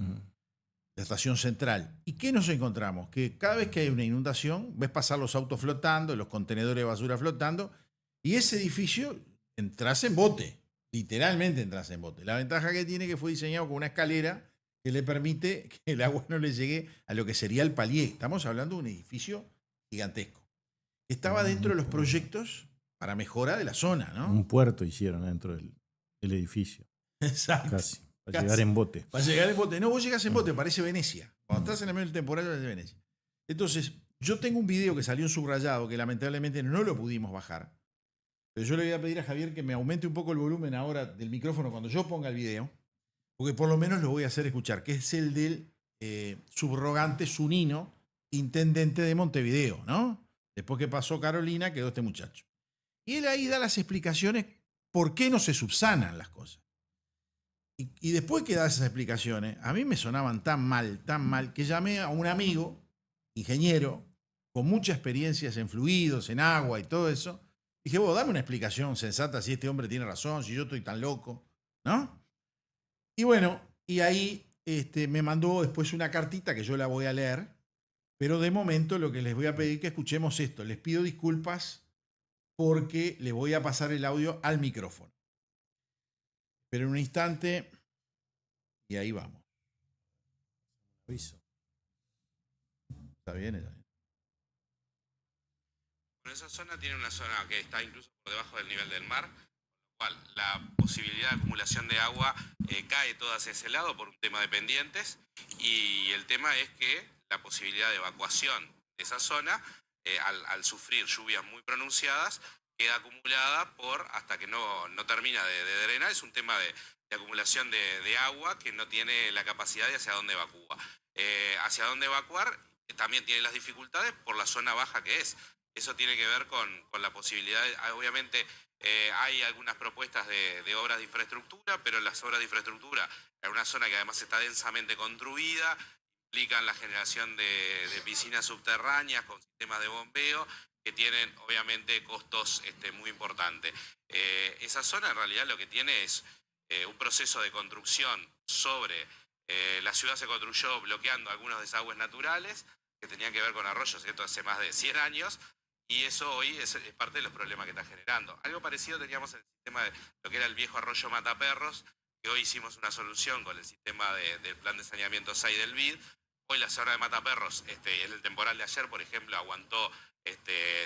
La estación central. ¿Y qué nos encontramos? Que cada vez que hay una inundación, ves pasar los autos flotando, los contenedores de basura flotando, y ese edificio entras en bote. Literalmente entras en bote. La ventaja que tiene es que fue diseñado con una escalera que le permite que el agua no le llegue a lo que sería el palier. Estamos hablando de un edificio gigantesco. Estaba dentro de los proyectos para mejora de la zona, ¿no? Un puerto hicieron dentro del edificio. Exacto. Casi. Para llegar en bote. Para llegar en bote. No, vos llegás en bote, parece Venecia. Cuando estás en el medio del temporal, parece Venecia. Entonces, yo tengo un video que salió en subrayado, que lamentablemente no lo pudimos bajar. Pero yo le voy a pedir a Javier que me aumente un poco el volumen ahora del micrófono cuando yo ponga el video, porque por lo menos lo voy a hacer escuchar, que es el del subrogante Zunino, intendente de Montevideo, ¿no? Después que pasó Carolina, quedó este muchacho. Y él ahí da las explicaciones por qué no se subsanan las cosas. Y después que da esas explicaciones, a mí me sonaban tan mal, que llamé a un amigo, ingeniero, con muchas experiencias en fluidos, en agua y todo eso. Dije, vos, dame una explicación sensata si este hombre tiene razón, si yo estoy tan loco, ¿no? Y bueno, y ahí me mandó después una cartita que yo la voy a leer, pero de momento lo que les voy a pedir es que escuchemos esto. Les pido disculpas porque le voy a pasar el audio al micrófono. Pero en un instante, y ahí vamos. Aviso. ¿Está bien? Está bien. Bueno, esa zona tiene una zona que está incluso por debajo del nivel del mar, con lo cual la posibilidad de acumulación de agua cae toda hacia ese lado por un tema de pendientes, y el tema es que la posibilidad de evacuación de esa zona, al sufrir lluvias muy pronunciadas, queda acumulada hasta que no termina de drenar. Es un tema de acumulación de agua que no tiene la capacidad de hacia dónde evacúa. Hacia dónde evacuar también tiene las dificultades por la zona baja que es. Eso tiene que ver con la posibilidad, obviamente hay algunas propuestas de obras de infraestructura, pero las obras de infraestructura en una zona que además está densamente construida, implican la generación de piscinas subterráneas con sistemas de bombeo, que tienen obviamente costos muy importantes. Esa zona en realidad lo que tiene es un proceso de construcción sobre... la ciudad se construyó bloqueando algunos desagües naturales que tenían que ver con arroyos, esto hace más de 100 años, y eso hoy es parte de los problemas que está generando. Algo parecido teníamos en el sistema de lo que era el viejo arroyo Mataperros, que hoy hicimos una solución con el sistema del plan de saneamiento SAI del BID. Hoy la zona de Mataperros, en el temporal de ayer, por ejemplo, aguantó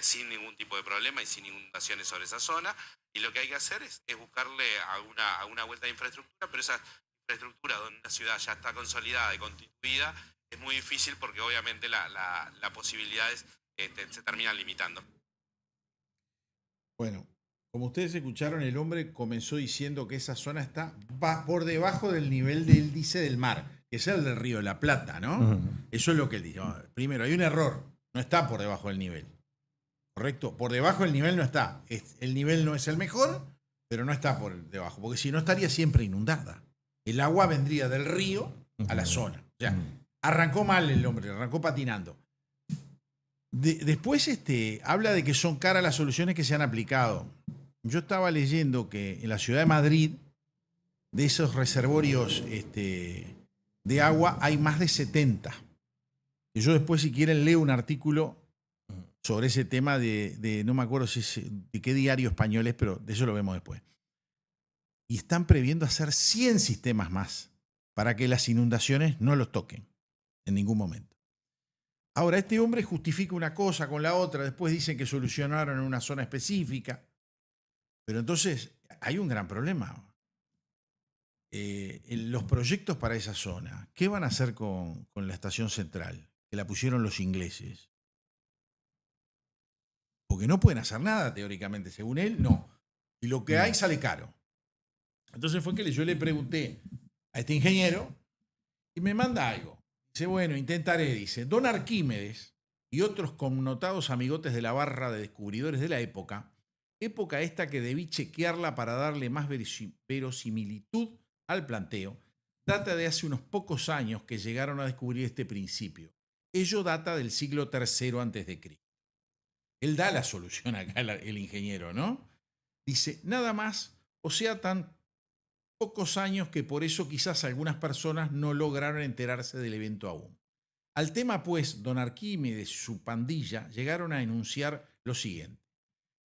sin ningún tipo de problema y sin inundaciones sobre esa zona. Y lo que hay que hacer es buscarle a una vuelta de infraestructura, pero esa infraestructura donde una ciudad ya está consolidada y constituida es muy difícil porque obviamente las posibilidades se terminan limitando. Bueno, como ustedes escucharon, el hombre comenzó diciendo que esa zona está por debajo del nivel del dice del mar, que es el del Río de la Plata, ¿no? Eso es lo que él dice. Primero, hay un error, no está por debajo del nivel. ¿Correcto? Por debajo del nivel no está. El nivel no es el mejor, pero no está por debajo, porque si no estaría siempre inundada. El agua vendría del río a la zona. O sea, arrancó mal el hombre, arrancó patinando. Después habla de que son caras las soluciones que se han aplicado. Yo estaba leyendo que en la ciudad de Madrid, de esos reservorios de agua, hay más de 70. Y yo después, si quieren, leo un artículo sobre ese tema no me acuerdo de qué diario español es, pero de eso lo vemos después. Y están previendo hacer 100 sistemas más para que las inundaciones no los toquen en ningún momento. Ahora, este hombre justifica una cosa con la otra, después dicen que solucionaron en una zona específica, pero entonces hay un gran problema. Los proyectos para esa zona, ¿qué van a hacer con la estación central? Que la pusieron los ingleses. Porque no pueden hacer nada, teóricamente, según él, no. Y lo que hay sale caro. Entonces fue que yo le pregunté a este ingeniero y me manda algo. Dice, bueno, intentaré, dice. Don Arquímedes y otros connotados amigotes de la barra de descubridores de la época esta que debí chequearla para darle más verosimilitud al planteo, data de hace unos pocos años que llegaron a descubrir este principio. Ello data del siglo III a.C. Él da la solución acá, el ingeniero, ¿no? Dice, nada más o sea, tan pocos años que por eso quizás algunas personas no lograron enterarse del evento aún. Al tema, pues, don Arquímedes y su pandilla llegaron a enunciar lo siguiente: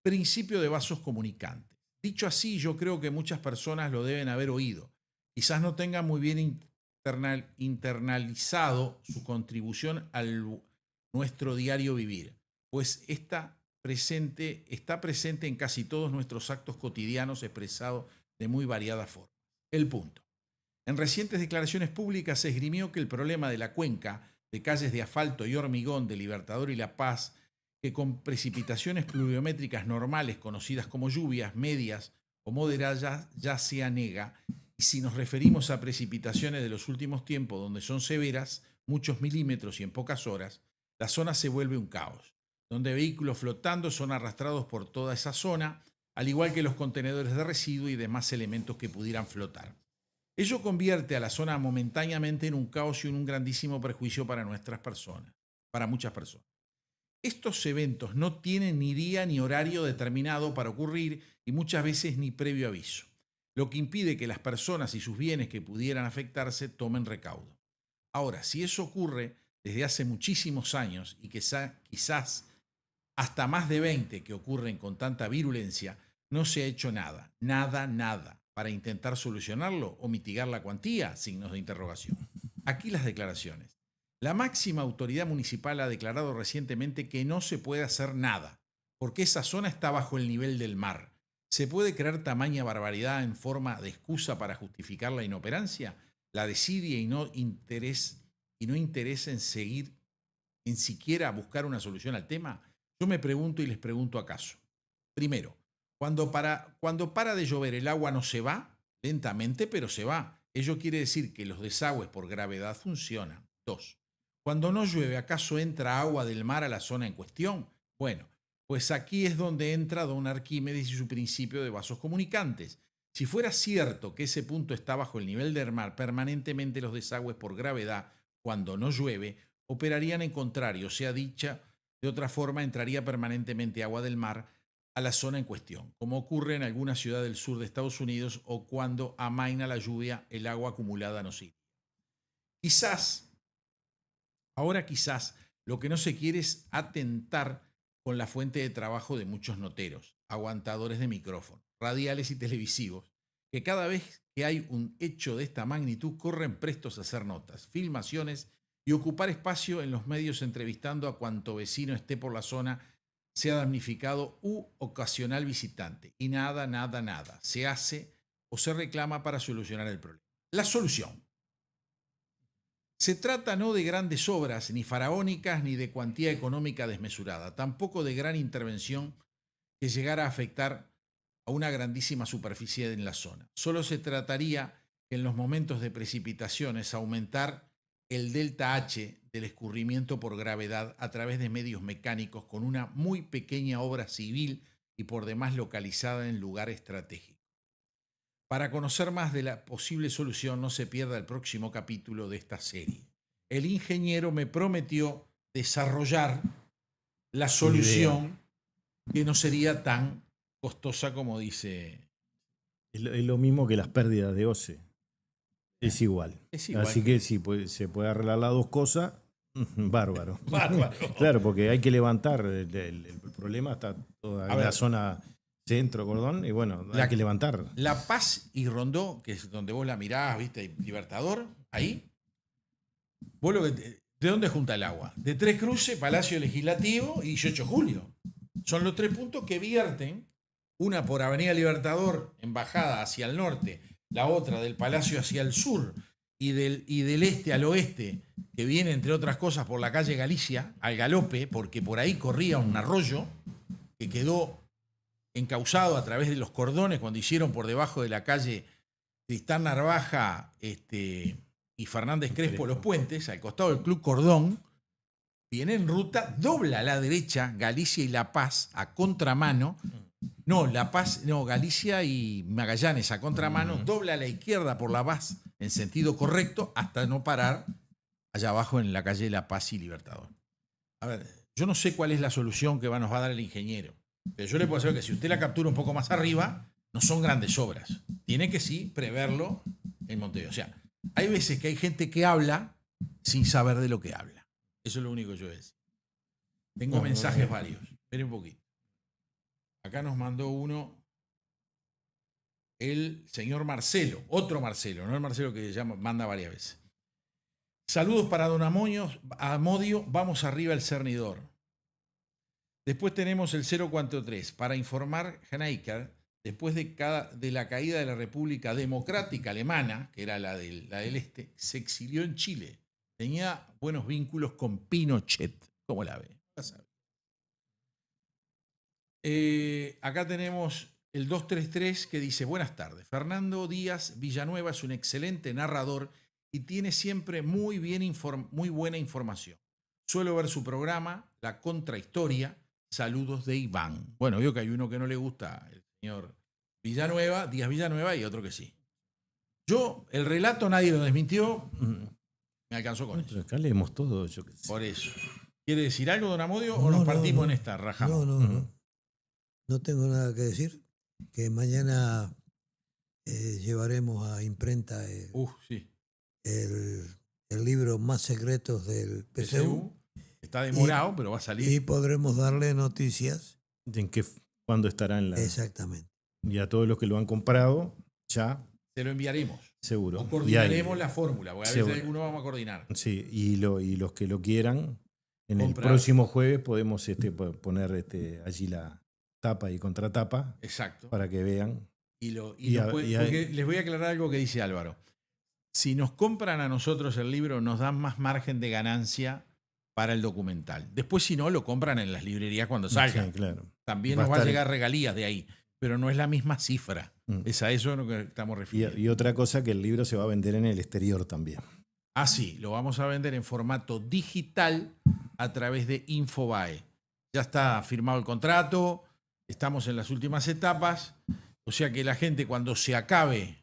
principio de vasos comunicantes. Dicho así, yo creo que muchas personas lo deben haber oído. Quizás no tengan muy bien internalizado su contribución al nuestro diario vivir, pues está presente en casi todos nuestros actos cotidianos, expresado de muy variadas formas. El punto. En recientes declaraciones públicas se esgrimió que el problema de la cuenca, de calles de asfalto y hormigón de Libertador y La Paz, que con precipitaciones pluviométricas normales, conocidas como lluvias medias o moderadas, ya se anega, y si nos referimos a precipitaciones de los últimos tiempos, donde son severas, muchos milímetros y en pocas horas, la zona se vuelve un caos, donde vehículos flotando son arrastrados por toda esa zona, al igual que los contenedores de residuos y demás elementos que pudieran flotar. Ello convierte a la zona momentáneamente en un caos y en un grandísimo perjuicio para nuestras personas, para muchas personas. Estos eventos no tienen ni día ni horario determinado para ocurrir y muchas veces ni previo aviso, lo que impide que las personas y sus bienes que pudieran afectarse tomen recaudo. Ahora, si eso ocurre desde hace muchísimos años y quizás hasta más de 20 que ocurren con tanta virulencia, no se ha hecho nada, para intentar solucionarlo o mitigar la cuantía, signos de interrogación. Aquí las declaraciones. La máxima autoridad municipal ha declarado recientemente que no se puede hacer nada, porque esa zona está bajo el nivel del mar. ¿Se puede creer tamaña barbaridad en forma de excusa para justificar la inoperancia, la desidia y no interés en siquiera buscar una solución al tema? Yo me pregunto y les pregunto acaso. Primero, cuando para de llover el agua no se va, lentamente, pero se va. Ello quiere decir que los desagües por gravedad funcionan. 2. Cuando no llueve, ¿acaso entra agua del mar a la zona en cuestión? Bueno, pues aquí es donde entra don Arquímedes y su principio de vasos comunicantes. Si fuera cierto que ese punto está bajo el nivel del mar, permanentemente los desagües por gravedad, cuando no llueve, operarían en contrario, o sea, dicha de otra forma, entraría permanentemente agua del mar a la zona en cuestión, como ocurre en alguna ciudad del sur de Estados Unidos o cuando amaina la lluvia, el agua acumulada no sirve. Quizás lo que no se quiere es atentar con la fuente de trabajo de muchos noteros, aguantadores de micrófono, radiales y televisivos, que cada vez que hay un hecho de esta magnitud corren prestos a hacer notas, filmaciones y ocupar espacio en los medios entrevistando a cuanto vecino esté por la zona, sea damnificado u ocasional visitante. Y nada se hace o se reclama para solucionar el problema. La solución. Se trata no de grandes obras, ni faraónicas, ni de cuantía económica desmesurada, tampoco de gran intervención que llegara a afectar a una grandísima superficie en la zona. Solo se trataría que en los momentos de precipitaciones aumentar el delta H del escurrimiento por gravedad a través de medios mecánicos con una muy pequeña obra civil y por demás localizada en lugar estratégico. Para conocer más de la posible solución, no se pierda el próximo capítulo de esta serie. El ingeniero me prometió desarrollar la solución que no sería tan costosa como dice. Es lo mismo que las pérdidas de OCE. Es igual. Así que si se puede arreglar las dos cosas, bárbaro. Claro, porque hay que levantar. El problema está toda la zona centro, cordón, y bueno, hay que levantar. La Paz y Rondó, que es donde vos la mirás, viste, Libertador, ahí. ¿De dónde junta el agua? De Tres Cruces, Palacio Legislativo y 18 de Julio. Son los 3 puntos que vierten, una por Avenida Libertador, en bajada hacia el norte, la otra del Palacio hacia el sur y del este al oeste, que viene, entre otras cosas, por la calle Galicia, al galope, porque por ahí corría un arroyo que quedó encauzado a través de los cordones cuando hicieron por debajo de la calle Tristán Narvaja y Fernández Crespo los puentes, al costado del Club Cordón, viene en ruta, dobla a la derecha Galicia y La Paz a contramano. No, La Paz, no, Galicia y Magallanes a contramano, dobla a la izquierda por La Paz en sentido correcto hasta no parar allá abajo en la calle La Paz y Libertador. A ver, yo no sé cuál es la solución que nos va a dar el ingeniero, pero yo le puedo decir que si usted la captura un poco más arriba, No son grandes obras. Tiene que sí preverlo en Montevideo. O sea, hay veces que hay gente que habla sin saber de lo que habla. Eso es lo único que yo voy a decir. Tengo mensajes varios. Esperen un poquito. Acá nos mandó uno el señor Marcelo, otro Marcelo, no el Marcelo que manda varias veces. Saludos para don Amodio, vamos arriba el cernidor. Después tenemos el 043, para informar Honecker, después de la caída de la República Democrática Alemana, que era la del Este, se exilió en Chile. Tenía buenos vínculos con Pinochet. ¿Cómo la ve? Acá tenemos el 233 que dice: buenas tardes. Fernando Díaz Villanueva es un excelente narrador y tiene siempre muy buena información. Suelo ver su programa, La Contrahistoria. Saludos de Iván. Bueno, veo que hay uno que no le gusta, el señor Villanueva, Díaz Villanueva, y otro que sí. Yo, el relato nadie lo desmintió. Me alcanzó con eso. Acá leemos todo. Yo qué sé. Por eso. ¿Quiere decir algo, don Amodio, o nos partimos en esta? Rajamos. No tengo nada que decir. Que mañana llevaremos a imprenta el libro Más Secretos del PCU. Está demorado, pero va a salir. Y podremos darle noticias. ¿Cuándo estará en la...? Exactamente. Y a todos los que lo han comprado, ya... Se lo enviaremos. Seguro. O coordinaremos la fórmula, porque a veces algunos vamos a coordinar. Sí, y los que lo quieran, en el próximo jueves podemos poner allí la tapa y contratapa. Exacto. Para que vean. Porque les voy a aclarar algo que dice Álvaro. Si nos compran a nosotros el libro, nos dan más margen de ganancia para el documental. Después, si no, lo compran en las librerías cuando salgan. Sí, claro. También nos va a llegar regalías de ahí, pero no es la misma cifra. Es a eso a lo que estamos refiriendo. Y otra cosa, que el libro se va a vender en el exterior también. Ah, sí, lo vamos a vender en formato digital a través de Infobae. Ya está firmado el contrato, estamos en las últimas etapas, o sea que la gente, cuando se acabe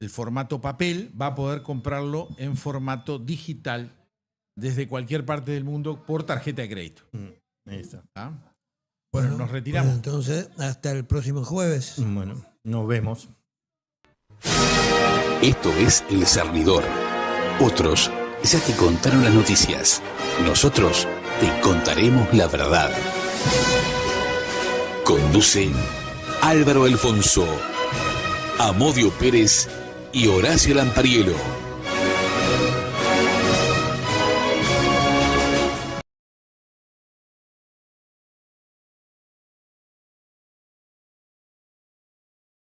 el formato papel, va a poder comprarlo en formato digital desde cualquier parte del mundo por tarjeta de crédito. Ahí está. ¿Ah? Bueno, nos retiramos. Bueno, entonces, hasta el próximo jueves. Bueno, nos vemos. Esto es El Cernidor. Otros ya te contaron las noticias. Nosotros te contaremos la verdad. Conducen Álvaro Alfonso, Amodio Pérez y Horacio Lampariello.